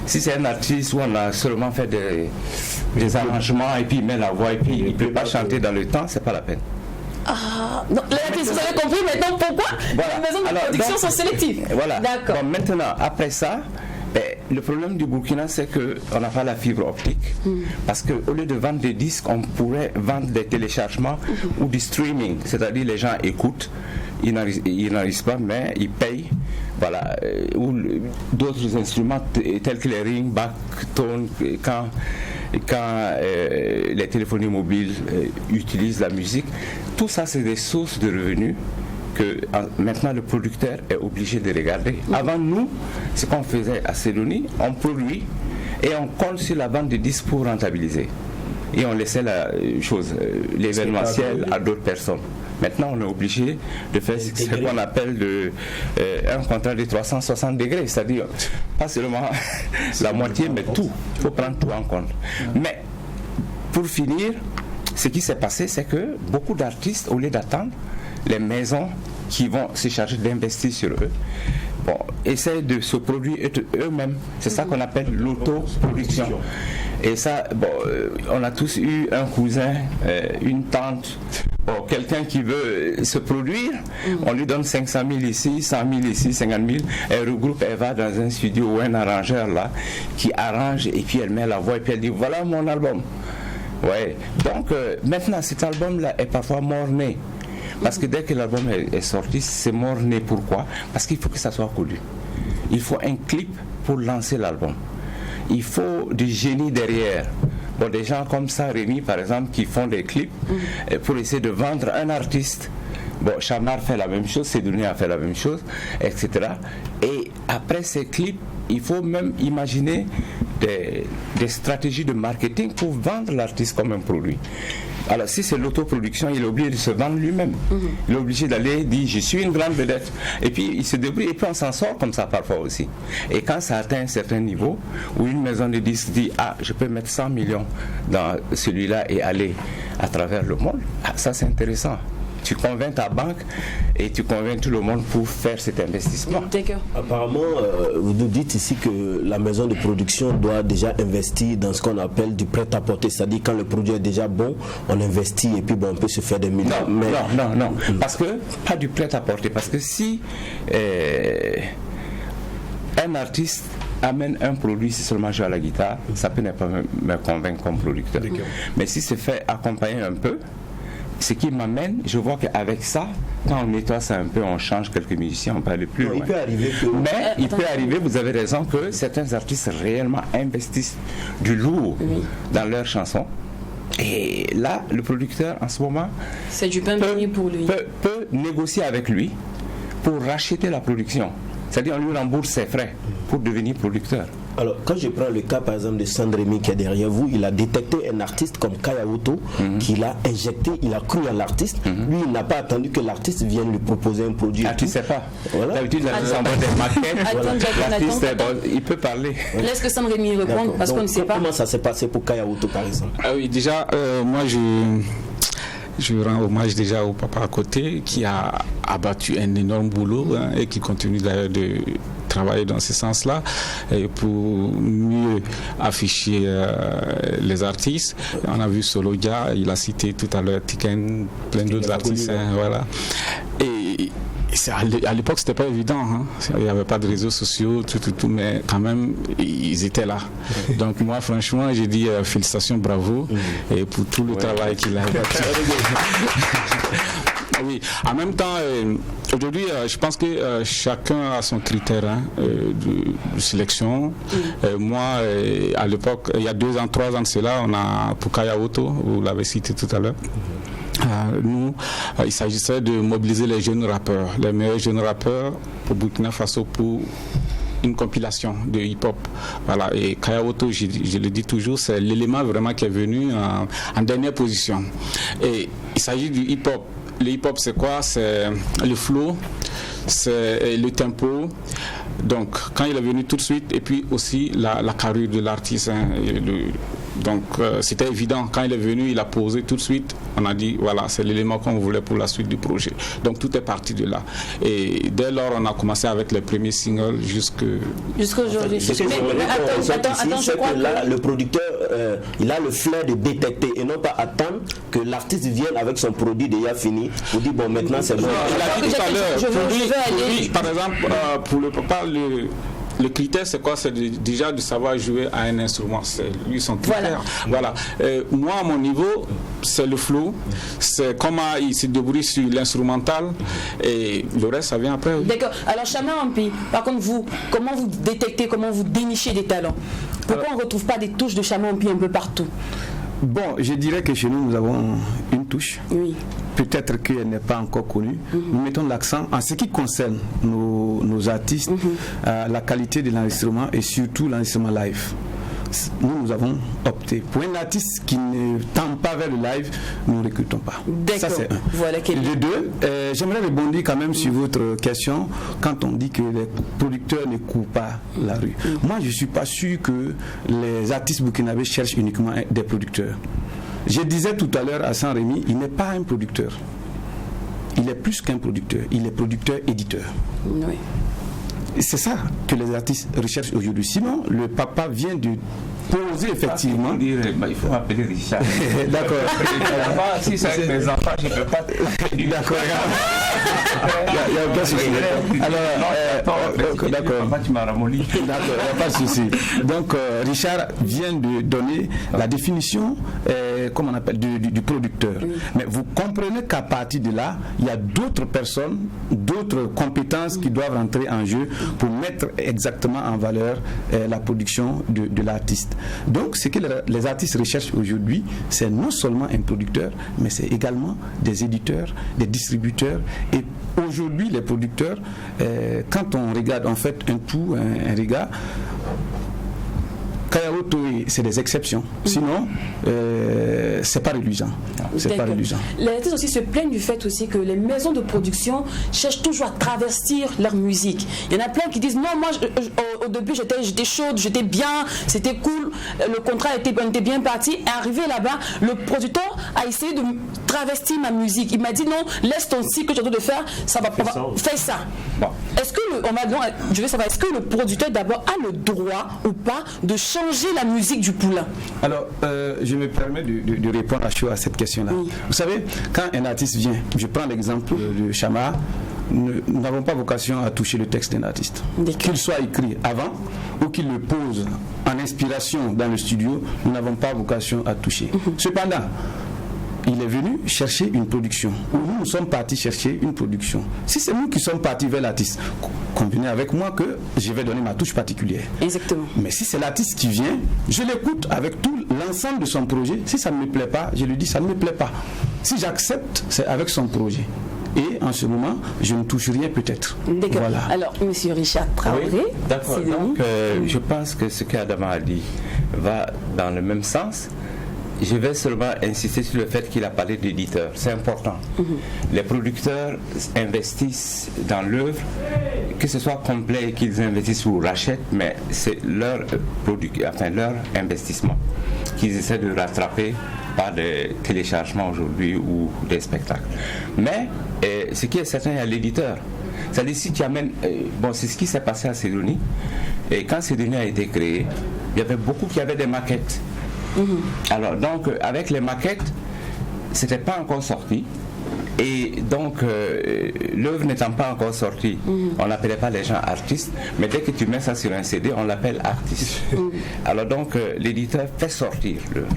Si c'est un artiste où on a seulement fait des arrangements et puis il met la voix et puis il ne peut pas chanter dans le temps, c'est pas la peine. Ah, donc là, vous avez compris maintenant pourquoi les maisons de production sont sélectives. Voilà. D'accord. Bon, maintenant, après ça, le problème du Burkina, c'est qu'on n'a pas la fibre optique. Parce qu'au lieu de vendre des disques, on pourrait vendre des téléchargements ou du streaming. C'est-à-dire les gens écoutent, ils n'arrivent pas, mais ils payent. Voilà. Ou d'autres instruments tels que les rings, back-tone, quand les téléphonies mobiles utilisent la musique. Tout ça, c'est des sources de revenus que maintenant le producteur est obligé de regarder. Avant nous, ce qu'on faisait à Cédonie, on produit et on compte sur la vente de disques pour rentabiliser. Et on laissait l'événementiel à d'autres personnes. Maintenant, on est obligé de faire ce qu'on appelle un contrat de 360 degrés, c'est-à-dire pas seulement la moitié, mais tout. Il faut prendre tout en compte. Mais pour finir, ce qui s'est passé, c'est que beaucoup d'artistes, au lieu d'attendre, les maisons qui vont se charger d'investir sur eux, essayent de se produire eux-mêmes. C'est ça qu'on appelle l'autoproduction. Et ça, on a tous eu un cousin, une tante, quelqu'un qui veut se produire, on lui donne 500 000 ici, 100 000 ici, 50 000, elle regroupe, elle va dans un studio ou un arrangeur là, qui arrange et puis elle met la voix et puis elle dit voilà mon album. Ouais. Donc maintenant cet album-là est parfois mort-né. Parce que dès que l'album est sorti, c'est mort-né. Pourquoi? Parce qu'il faut que ça soit connu. Il faut un clip pour lancer l'album. Il faut du génie derrière. Bon, des gens comme ça, Rémi par exemple, qui font des clips pour essayer de vendre un artiste. Bon, Chamar fait la même chose, Sédouni a fait la même chose, etc. Et après ces clips, il faut même imaginer des stratégies de marketing pour vendre l'artiste comme un produit. Alors si c'est l'autoproduction, il est obligé de se vendre lui-même. Il est obligé d'aller dire je suis une grande vedette. Et puis il se débrouille et puis on s'en sort comme ça parfois aussi. Et quand ça atteint un certain niveau, où une maison de disques dit je peux mettre 100 millions dans celui-là et aller à travers le monde, ça c'est intéressant. Tu convaincs ta banque et tu convaincs tout le monde pour faire cet investissement. Apparemment, vous nous dites ici que la maison de production doit déjà investir dans ce qu'on appelle du prêt-à-porter. C'est-à-dire quand le produit est déjà bon, on investit et puis on peut se faire des millions. Non. Parce que, pas du prêt-à-porter. Parce que si un artiste amène un produit, si seulement joue à la guitare, ça peut ne pas me convaincre comme producteur. Mais si c'est fait accompagner un peu, ce qui m'amène, je vois qu'avec ça, quand on nettoie ça un peu, on change quelques musiciens, on peut aller plus loin. Il peut arriver que... Mais il peut arriver, vous avez raison, que certains artistes réellement investissent du lourd dans leurs chansons. Et là, le producteur, en ce moment, c'est du pain béni pour lui. Peut négocier avec lui pour racheter la production. C'est-à-dire on lui rembourse ses frais pour devenir producteur. Alors, quand je prends le cas par exemple de Sandremy qui est derrière vous, il a détecté un artiste comme Kaya Woto, qu'il a injecté, il a cru à l'artiste. Lui, il n'a pas attendu que l'artiste vienne lui proposer un produit. Ah, tu sais pas. Voilà. D'habitude, l'artiste envoie des maquettes. L'artiste, il peut parler. Laisse que Sandremy réponde parce qu'on ne sait pas. Comment ça s'est passé pour Kaya Woto par exemple? Ah oui, déjà, moi je rends hommage déjà au papa à côté qui a abattu un énorme boulot et qui continue d'ailleurs de travailler dans ce sens-là pour mieux afficher les artistes. On a vu Solodia, il a cité tout à l'heure Tiken, plein d'autres artistes. Voilà. Et à l'époque, c'était pas évident. Il n'y avait pas de réseaux sociaux, tout, mais quand même, ils étaient là. Donc moi, franchement, j'ai dit félicitations, bravo, et pour tout le travail qu'il a fait. Oui, en même temps, aujourd'hui, je pense que chacun a son critère de sélection. Moi, à l'époque, il y a 2 ans, 3 ans de cela, on a pour Kaya Woto, vous l'avez cité tout à l'heure. Nous, il s'agissait de mobiliser les jeunes rappeurs, les meilleurs jeunes rappeurs pour Burkina Faso pour une compilation de hip-hop. Voilà. Et Kaya Woto, je le dis toujours, c'est l'élément vraiment qui est venu en dernière position. Et il s'agit du hip-hop. Le hip-hop, c'est quoi? C'est le flow, c'est le tempo. Donc, quand il est venu tout de suite, et puis aussi la carrure de l'artiste. Donc, c'était évident. Quand il est venu, il a posé tout de suite. On a dit, voilà, c'est l'élément qu'on voulait pour la suite du projet. Donc, tout est parti de là. Et dès lors, on a commencé avec les premiers singles jusqu'à aujourd'hui. Attends, je crois que là, le producteur, il a le flair de détecter et non pas attendre que l'artiste vienne avec son produit déjà fini pour dire, bon, maintenant, c'est bon. Il a dit tout à l'heure, par exemple, pour le papa, le critère, c'est quoi? C'est déjà de savoir jouer à un instrument. C'est lui son critère. Voilà. Moi, à mon niveau, c'est le flow. C'est comment il se débrouille sur l'instrumental. Et le reste, ça vient après. Oui. D'accord. Alors, Chama Ampi, par contre, vous, comment vous détectez, comment vous dénichez des talents? Pourquoi on ne retrouve pas des touches de Chama Ampi un peu partout? Bon, je dirais que chez nous, nous avons une touche. Oui. Peut-être qu'elle n'est pas encore connue. Nous mettons l'accent en ce qui concerne nos artistes, la qualité de l'enregistrement et surtout l'enregistrement live. Nous avons opté pour un artiste qui ne tend pas vers le live, nous ne recrutons pas. Ça, c'est un. Voilà de deux, j'aimerais rebondir quand même sur votre question quand on dit que les producteurs ne courent pas la rue. Moi, je ne suis pas sûr que les artistes burkinabés cherchent uniquement des producteurs. Je disais tout à l'heure à Saint-Rémy, il n'est pas un producteur. Il est plus qu'un producteur. Il est producteur-éditeur. Oui. C'est ça que les artistes recherchent aujourd'hui. Sinon, le papa vient de poser effectivement. Il faut m'appeler Richard. D'accord. Si c'est avec mes enfants, je ne peux pas. D'accord. Il n'y a aucun souci. Alors, d'accord. Tu m'as ramolli. D'accord, il n'y a pas de souci. Donc, Richard vient de donner la définition, comment on appelle, du producteur. Mais vous comprenez qu'à partir de là, il y a d'autres personnes, d'autres compétences qui doivent rentrer en jeu pour mettre exactement en valeur la production de l'artiste. Donc, ce que les artistes recherchent aujourd'hui, c'est non seulement un producteur, mais c'est également des éditeurs, des distributeurs. Et aujourd'hui, les producteurs, quand on regarde en fait un tout, un regard, Kaya Woto, c'est des exceptions. Sinon, c'est pas reluisant. C'est pas reluisant. Les artistes aussi se plaignent du fait aussi que les maisons de production cherchent toujours à travestir leur musique. Il y en a plein qui disent non, moi au début j'étais chaude, j'étais bien, c'était cool, le contrat était bien parti. Et arrivé là-bas, le producteur a essayé de travestir ma musique. Il m'a dit non, laisse ton cycle que tu es en train de faire, ça va fais ça. Bon. Est-ce que je veux savoir, est-ce que le producteur d'abord a le droit ou pas de changer la musique du poulain? Alors, je me permets de répondre à cette question-là. Oui. Vous savez, quand un artiste vient, je prends l'exemple de Chama, nous n'avons pas vocation à toucher le texte d'un artiste. Qu'il soit écrit avant ou qu'il le pose en inspiration dans le studio, nous n'avons pas vocation à toucher. Cependant, il est venu chercher une production, ou nous sommes partis chercher une production. Si c'est nous qui sommes partis vers l'artiste, convenez avec moi que je vais donner ma touche particulière. Exactement. Mais si c'est l'artiste qui vient, je l'écoute avec tout l'ensemble de son projet. Si ça ne me plaît pas, je lui dis ça ne me plaît pas. Si j'accepte, c'est avec son projet. et en ce moment, je ne touche rien peut-être. D'accord. Voilà. Alors, monsieur Richard Traoré. Oui, d'accord. Donc, je pense que ce qu'Adama a dit va dans le même sens. Je vais seulement insister sur le fait qu'il a parlé d'éditeurs. C'est important. Les producteurs investissent dans l'œuvre, que ce soit complet, qu'ils investissent ou rachètent, mais c'est leur investissement qu'ils essaient de rattraper par des téléchargements aujourd'hui ou des spectacles. Mais ce qui est certain, il y a l'éditeur. C'est-à-dire si tu amènes... c'est ce qui s'est passé à Sidonie. Et quand Sidonie a été créé, il y avait beaucoup qui avaient des maquettes. Alors donc avec les maquettes, c'était pas encore sorti. Et donc l'œuvre n'étant pas encore sortie, on n'appelait pas les gens artistes, mais dès que tu mets ça sur un CD, on l'appelle artiste. Alors donc l'éditeur fait sortir l'œuvre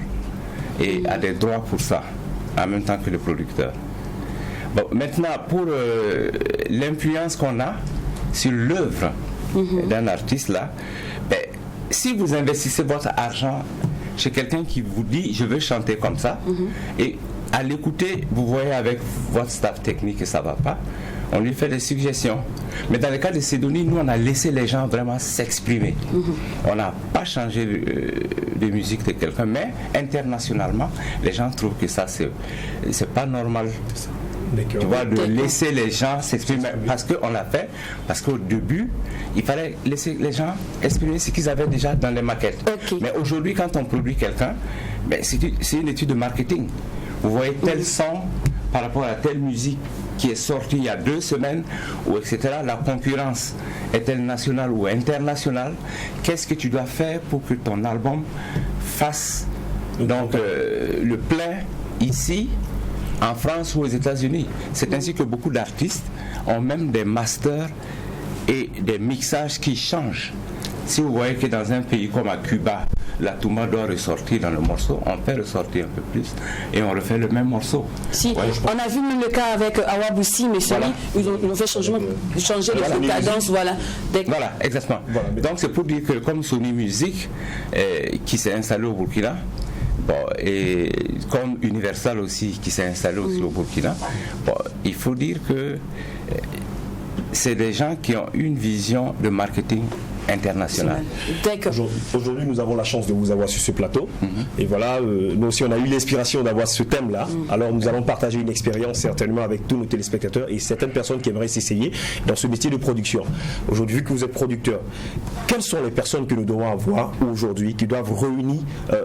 et a des droits pour ça, en même temps que le producteur. Bon, maintenant pour l'influence qu'on a sur l'œuvre d'un artiste là, si vous investissez votre argent chez quelqu'un qui vous dit je veux chanter comme ça, et à l'écouter vous voyez avec votre staff technique que ça ne va pas, on lui fait des suggestions. Mais dans le cas de Sidonie, nous on a laissé les gens vraiment s'exprimer. On n'a pas changé de musique de quelqu'un, mais internationalement les gens trouvent que ça c'est pas normal. Tu vois, de laisser les gens s'exprimer, parce qu'on l'a fait, parce qu'au début, il fallait laisser les gens exprimer ce qu'ils avaient déjà dans les maquettes. Mais aujourd'hui, quand on produit quelqu'un, c'est une étude de marketing. Vous voyez tel son par rapport à telle musique qui est sortie il y a 2 semaines, ou etc. La concurrence est-elle nationale ou internationale? Qu'est-ce que tu dois faire pour que ton album fasse donc le plein ici, en France ou aux États-Unis? C'est ainsi que beaucoup d'artistes ont même des masters et des mixages qui changent. Si vous voyez que dans un pays comme à Cuba, la Touma doit ressortir dans le morceau, on fait ressortir un peu plus et on refait le même morceau. Si, on a vu même le cas avec Awaboussi, mais ils ont fait changer les cadences, voilà. Voilà, exactement. Donc c'est pour dire que comme Sony Music, qui s'est installé au Burkina, et comme Universal aussi qui s'est installé aussi au Burkina, il faut dire que c'est des gens qui ont une vision de marketing international. Aujourd'hui, nous avons la chance de vous avoir sur ce plateau. Et voilà, nous aussi, on a eu l'inspiration d'avoir ce thème-là. Alors, nous allons partager une expérience certainement avec tous nos téléspectateurs et certaines personnes qui aimeraient s'essayer dans ce métier de production. Aujourd'hui, vu que vous êtes producteur, quelles sont les personnes que nous devons avoir aujourd'hui qui doivent réunir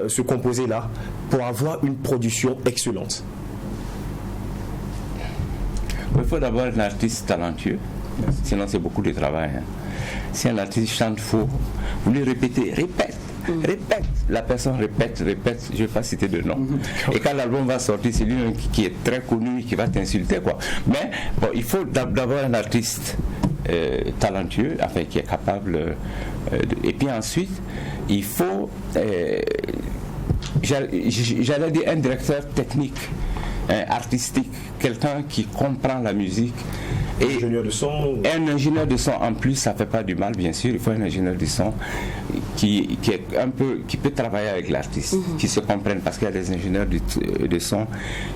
ce composé-là pour avoir une production excellente? Il faut d'abord un artiste talentueux, sinon c'est beaucoup de travail. Si un artiste chante faux, vous lui répétez, répète, la personne répète, je ne vais pas citer de nom. Et quand l'album va sortir, c'est lui qui est très connu, qui va t'insulter, quoi. Mais il faut d'abord un artiste talentueux, qui est capable, et puis ensuite, il faut, j'allais dire un directeur technique, artistique, quelqu'un qui comprend la musique. Et un ingénieur de son en plus, ça ne fait pas du mal, bien sûr. Il faut un ingénieur de son qui peut travailler avec l'artiste, qui se comprennent, parce qu'il y a des ingénieurs de son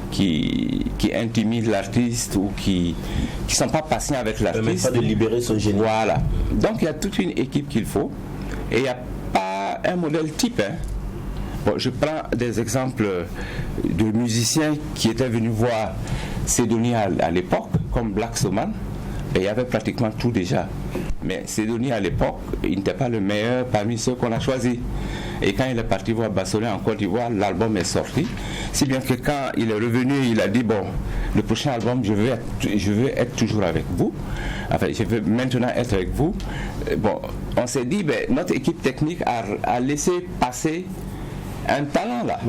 qui intimident l'artiste ou qui ne sont pas patients avec l'artiste. Même pas de libérer son génie. Voilà. Donc il y a toute une équipe qu'il faut, et il n'y a pas un modèle type. Je prends des exemples de musiciens qui étaient venus voir Sidonie à l'époque, comme Black Soman, et il y avait pratiquement tout déjà. Mais Sidonie à l'époque, il n'était pas le meilleur parmi ceux qu'on a choisis. Et quand il est parti voir Bassolé en Côte d'Ivoire, l'album est sorti. Si bien que quand il est revenu, il a dit le prochain album, je veux être toujours avec vous. Je veux maintenant être avec vous. On s'est dit, notre équipe technique a laissé passer un talent là.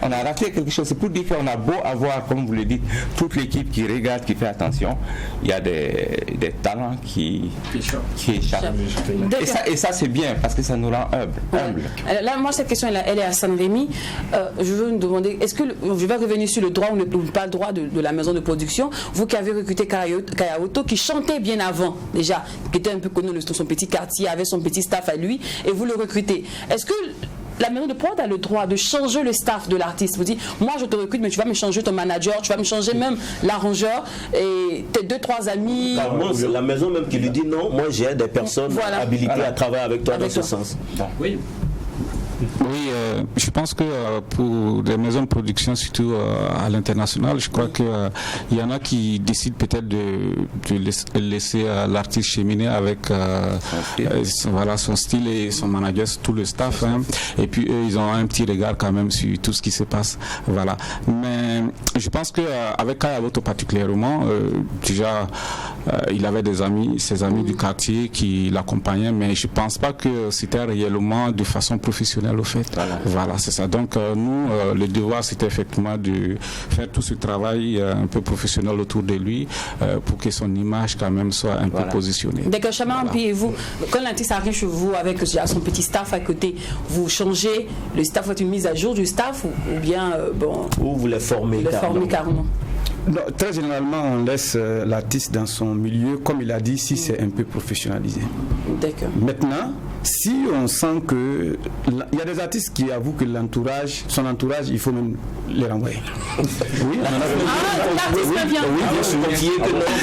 On a raté quelque chose. C'est pour dire qu'on a beau avoir, comme vous le dites, toute l'équipe qui regarde, qui fait attention, il y a des talents qui échappent. Et ça c'est bien, parce que ça nous rend humbles. Alors là, moi cette question elle est à Saint-Rémy. Je veux nous demander, est-ce que je vais revenir sur le droit ou pas le droit de la maison de production, vous qui avez recruté Kayaoto, qui chantait bien avant déjà, qui était un peu connu de son petit quartier, avait son petit staff à lui, et vous le recrutez. Est-ce que la maison de prod a le droit de changer le staff de l'artiste. Vous dites, moi je te recrute, mais tu vas me changer ton manager, tu vas me changer même l'arrangeur et tes 2-3 amis. C'est la maison même qui lui dit non, moi j'ai des personnes habilitées à travailler avec toi dans ce sens. Oui. Oui, je pense que pour les maisons de production, surtout à l'international, je crois qu'il y en a qui décident peut-être de laisser l'artiste cheminer avec son style et son manager, tout le staff. Hein. Et puis eux, ils ont un petit regard quand même sur tout ce qui se passe. Voilà. Mais je pense qu'avec Kaya Boto particulièrement, déjà, il avait des amis, ses amis du quartier qui l'accompagnaient, mais je ne pense pas que c'était réellement de façon professionnelle au fait. Voilà, c'est ça. Donc nous, le devoir, c'était effectivement de faire tout ce travail un peu professionnel autour de lui pour que son image quand même soit un peu positionnée. D'accord, Chama, et vous, quand l'artiste arrive chez vous avec son petit staff à côté, vous changez, le staff fait une mise à jour du staff ou bien ou vous les formez carrément. Non, très généralement, on laisse l'artiste dans son milieu, comme il a dit, si c'est un peu professionnalisé. D'accord. Maintenant, si on sent que... Il y a des artistes qui avouent que son entourage, il faut même les renvoyer. Oui, l'artiste vient. Oui, bien sûr.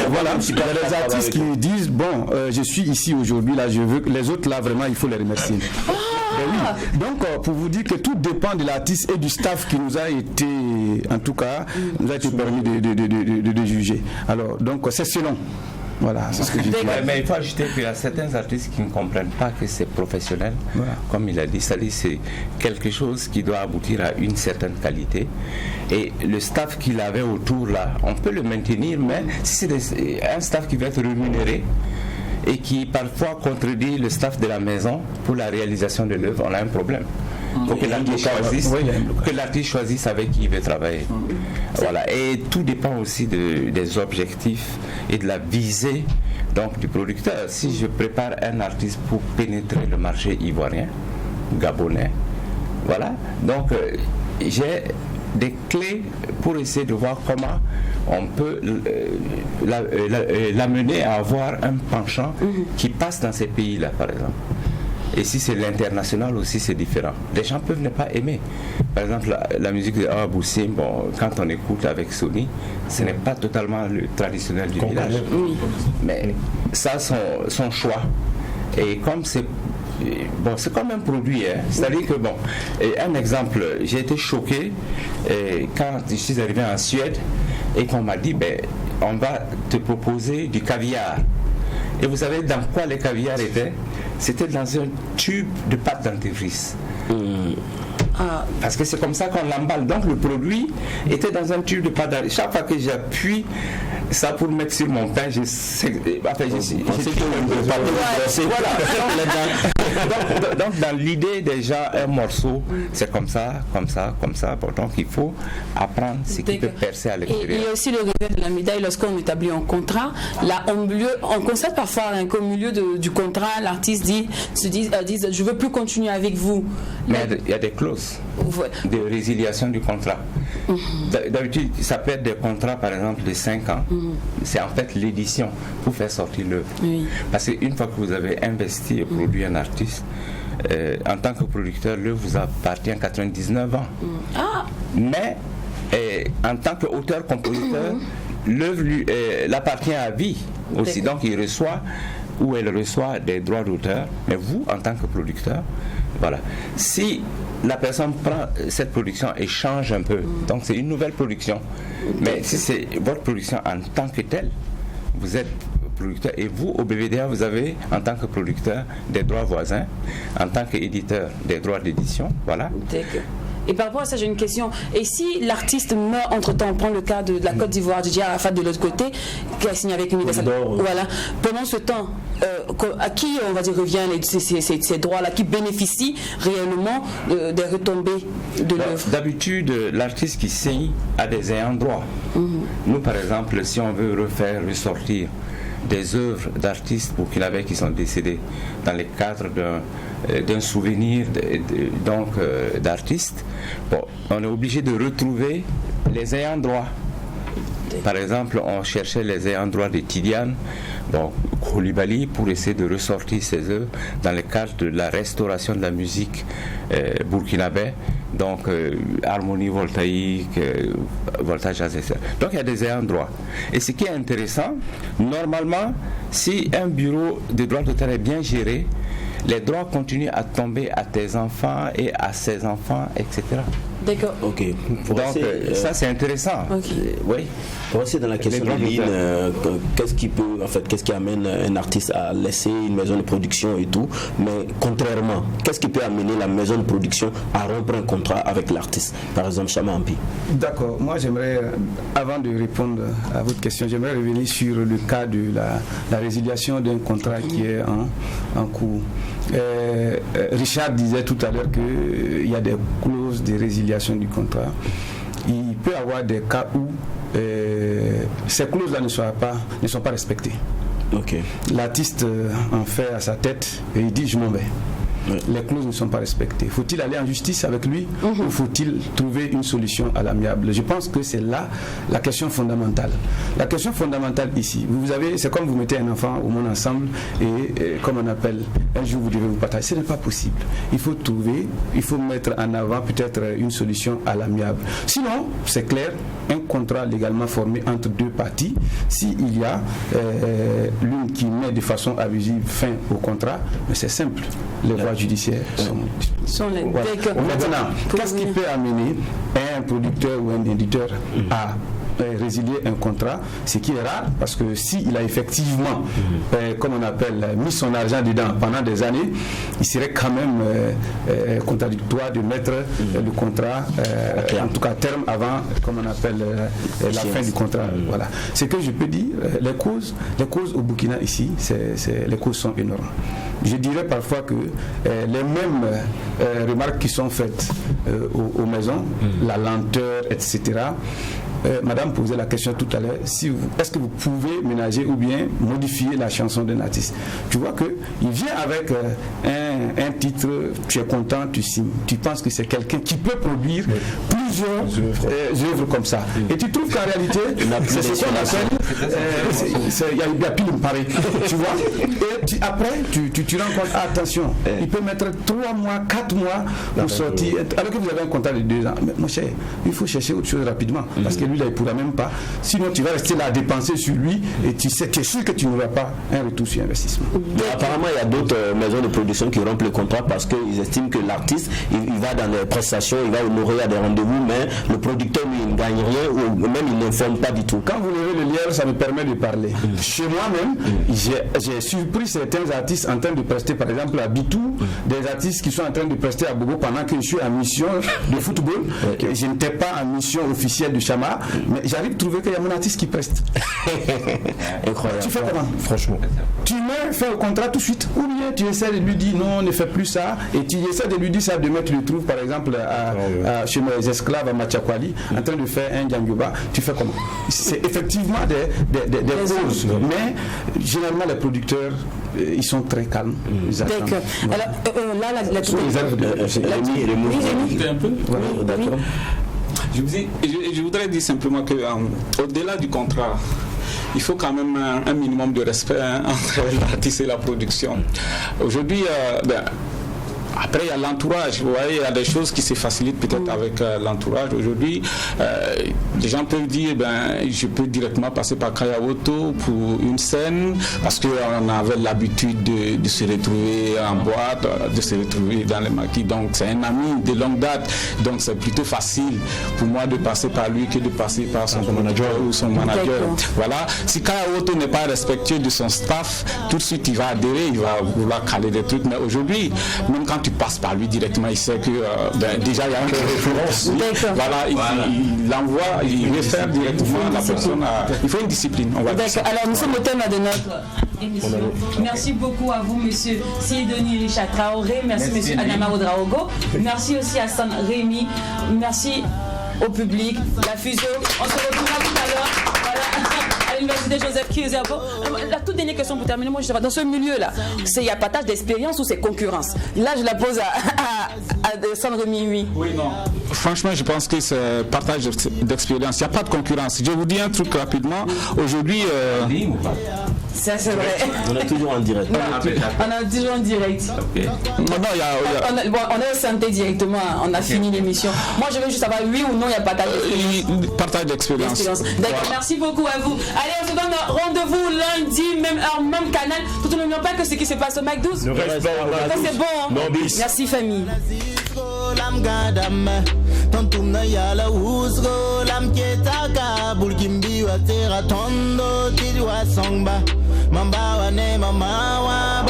Voilà, il y a des artistes qui disent, bon, je suis ici aujourd'hui, là, je veux que les autres, là, vraiment, il faut les remercier. Oui. Donc, pour vous dire que tout dépend de l'artiste et du staff qui nous a été, en tout cas, nous a été permis de juger. Alors, donc, c'est selon. Voilà, c'est ce que je dis. Mais il faut ajouter qu'il y a certains artistes qui ne comprennent pas que c'est professionnel. Voilà. Comme il a dit, c'est quelque chose qui doit aboutir à une certaine qualité. Et le staff qu'il avait autour, là, on peut le maintenir, mais si c'est un staff qui va être rémunéré, et qui parfois contredit le staff de la maison pour la réalisation de l'œuvre, on a un problème. Il faut que l'artiste choisisse avec qui il veut travailler. Voilà. Et tout dépend aussi des objectifs et de la visée donc, du producteur. Si je prépare un artiste pour pénétrer le marché ivoirien, gabonais, voilà, donc j'ai des clés pour essayer de voir comment on peut l'amener à avoir un penchant qui passe dans ces pays-là, par exemple. Et si c'est l'international aussi, c'est différent. Les gens peuvent ne pas aimer. Par exemple, la musique de Awa Boussim, bon, quand on écoute avec Sony, ce n'est pas totalement le traditionnel du village. Mais ça, son choix. Et comme c'est comme un produit, hein. C'est-à-dire que, bon, un exemple, j'ai été choqué quand je suis arrivé en Suède et qu'on m'a dit, on va te proposer du caviar. Et vous savez dans quoi le caviar était? C'était dans un tube de pâte dentifrice. Parce que c'est comme ça qu'on l'emballe. Donc le produit était dans un tube de pâte dentifrice. Chaque fois que j'appuie ça pour mettre sur mon pain, donc dans l'idée déjà un morceau, c'est comme ça. Donc il faut apprendre ce qui peut percer à l'extérieur. Et il y a aussi le revers de la médaille lorsqu'on établit un contrat. Là, on constate parfois qu'au milieu du contrat, l'artiste dit je veux plus continuer avec vous. Mais il y a des clauses de résiliation du contrat. D'habitude, ça peut être des contrats par exemple de 5 ans. C'est en fait l'édition pour faire sortir l'œuvre. Parce qu'une fois que vous avez investi et produit un artiste, en tant que producteur, l'œuvre vous appartient à 99 ans. Mais en tant qu'auteur-compositeur, l'œuvre l'appartient à vie aussi. Donc il reçoit ou elle reçoit des droits d'auteur. Mais vous, en tant que producteur, voilà. Si la personne prend cette production et change un peu, donc c'est une nouvelle production. Mais si c'est votre production en tant que telle, vous êtes producteur et vous, au BVDA, vous avez en tant que producteur des droits voisins, en tant qu'éditeur des droits d'édition, voilà. Et par rapport à ça, j'ai une question. Et si l'artiste meurt entre-temps, on prend le cas de la Côte d'Ivoire, Didier Arafat de l'autre côté, qui a signé avec Universal. Voilà. Pendant ce temps, à qui, on va dire, reviennent ces droits-là, qui bénéficient réellement des retombées de l'œuvre? D'habitude, l'artiste qui signe a des ayants droit. Nous, par exemple, si on veut ressortir des œuvres d'artistes burkinabés qui sont décédés dans le cadre d'un souvenir d'artistes, on est obligé de retrouver les ayants droit. Par exemple, on cherchait les ayants droit de Tidiane, bon, Koulibaly, pour essayer de ressortir ses œuvres dans le cadre de la restauration de la musique burkinabé, donc harmonie voltaïque, voltage jazz, etc. Donc il y a des ayants droit. Et ce qui est intéressant, normalement, si un bureau de droit d'auteur est bien géré, les droits continuent à tomber à tes enfants et à ses enfants, etc. D'accord. Ok. Donc ça c'est intéressant. Okay. Oui. Pour rester dans la question de Lynn, qu'est-ce qui amène un artiste à laisser une maison de production et tout, mais contrairement, qu'est-ce qui peut amener la maison de production à rompre un contrat avec l'artiste? Par exemple, Chama Ampi. D'accord. Moi, j'aimerais, avant de répondre à votre question, j'aimerais revenir sur le cas de la résiliation d'un contrat qui est en cours. Richard disait tout à l'heure qu'il y a des clauses de résiliation du contrat. Il peut y avoir des cas où ces clauses-là ne sont pas respectées. Okay. L'artiste en fait à sa tête et il dit je m'en vais. Les clauses ne sont pas respectées. Faut-il aller en justice avec lui ou faut-il trouver une solution à l'amiable? Je pense que c'est là la question fondamentale. La question fondamentale ici, c'est comme vous mettez un enfant au monde ensemble et comme on appelle, un jour vous devez vous partager. Ce n'est pas possible. Il faut mettre en avant peut-être une solution à l'amiable. Sinon, c'est clair, un contrat légalement formé entre deux parties, s'il y a l'une qui met de façon abusive fin au contrat, mais c'est simple. Les voies judiciaires sont les voilà. Maintenant, qu'est-ce qui peut amener un producteur ou un éditeur à résilier un contrat, ce qui est rare, parce que s'il a effectivement, comme on appelle, mis son argent dedans pendant des années, il serait quand même contradictoire de mettre le contrat, en tout cas terme avant, comme on appelle, la fin du contrat. Voilà. Ce que je peux dire, les causes au Burkina ici, les causes sont énormes. Je dirais parfois que les mêmes remarques qui sont faites aux maisons, la lenteur, etc., Madame posait la question tout à l'heure, est-ce que vous pouvez ménager ou bien modifier la chanson d'un artiste? Tu vois qu'il vient avec un titre, tu es content, tu signes. Tu penses que c'est quelqu'un qui peut produire plusieurs œuvres comme ça. Et tu trouves qu'en réalité, c'est ce qu'on appelle, il y a pile, il me paraît. Tu vois? Et après, tu rends compte, attention, il peut mettre 3 mois, 4 mois pour sortir, alors que vous avez un contrat de 2 ans. Mais mon cher, il faut chercher autre chose rapidement, parce que lui, là, il ne pourra même pas. Sinon, tu vas rester là à dépenser sur lui et tu es sûr que tu n'auras pas un retour sur investissement. Mais apparemment, il y a d'autres maisons de production qui rompent le contrat parce qu'ils estiment que l'artiste, il va dans les prestations, il va honorer à des rendez-vous, mais le producteur, lui, il ne gagne rien ou même il n'informe pas du tout. Quand vous levez le lierre, ça me permet de parler. Chez moi-même, j'ai surpris certains artistes en train de prester, par exemple, à Bitou, des artistes qui sont en train de prester à Bogo pendant que je suis en mission de football. Okay. Je n'étais pas en mission officielle du Chama, mais j'arrive à trouver qu'il y a mon artiste qui preste. Incroyable. Tu fais comment? Franchement. Tu mets fin au contrat tout de suite, ou bien tu essaies de lui dire non, ne fais plus ça, et tu essaies de lui dire ça, demain tu le trouves par exemple chez mes esclaves à Machakwali, en train de faire un djangyoba. Tu fais comment? C'est effectivement des causes, mais généralement les producteurs ils sont très calmes. D'accord. Alors là, un peu. D'accord. Je voudrais dire simplement que au-delà du contrat, il faut quand même un minimum de respect entre l'artiste et la production. Aujourd'hui, après, il y a l'entourage. Vous voyez, il y a des choses qui se facilitent peut-être avec l'entourage. Aujourd'hui, les gens peuvent dire, je peux directement passer par Kayawoto pour une scène, parce qu'on avait l'habitude de se retrouver en boîte, de se retrouver dans les maquis. Donc, c'est un ami de longue date. Donc, c'est plutôt facile pour moi de passer par lui que de passer par son manager ou son manager. Voilà. Si Kayawoto n'est pas respectueux de son staff, tout de suite, il va adhérer, il va vouloir caler des trucs. Mais aujourd'hui, même quand tu passes par lui directement, il sait que déjà il y a une référence. Voilà, il l'envoie, il réfère directement la personne. Il faut une discipline. D'accord. Alors nous sommes au thème de notre émission. Merci beaucoup à vous, monsieur Sidonie Richard Traoré. Merci, monsieur Adama Oudraogo. Merci aussi à San Rémi. Merci au public. La fusion. On se retrouvera tout à l'heure. À l'université Joseph Kizabo. La toute dernière question pour terminer, moi je sais pas, dans ce milieu-là, il y a partage d'expérience ou c'est concurrence? Là, je la pose à San Rémi. Oui, non. Franchement, je pense que c'est partage d'expérience. Il n'y a pas de concurrence. Je vous dis un truc rapidement. Aujourd'hui, Ça, c'est vrai. On est toujours en direct. On est toujours en direct. Non, On est au santé directement, on a fini l'émission. Moi, je veux juste savoir oui ou non, il y a partage d'expérience. Partage d'expérience. D'accord, merci beaucoup à vous. Allez, on se donne rendez-vous lundi, même heure, même canal. Tout n'oublions pas que ce qui se passe au McDo, Le reste, c'est bon. Hein? Non, bis. Merci, famille. Tontumna yala uzgo lam ketaka bulgimbi wa tera tondo tidwa songba mamba wa ne mama wa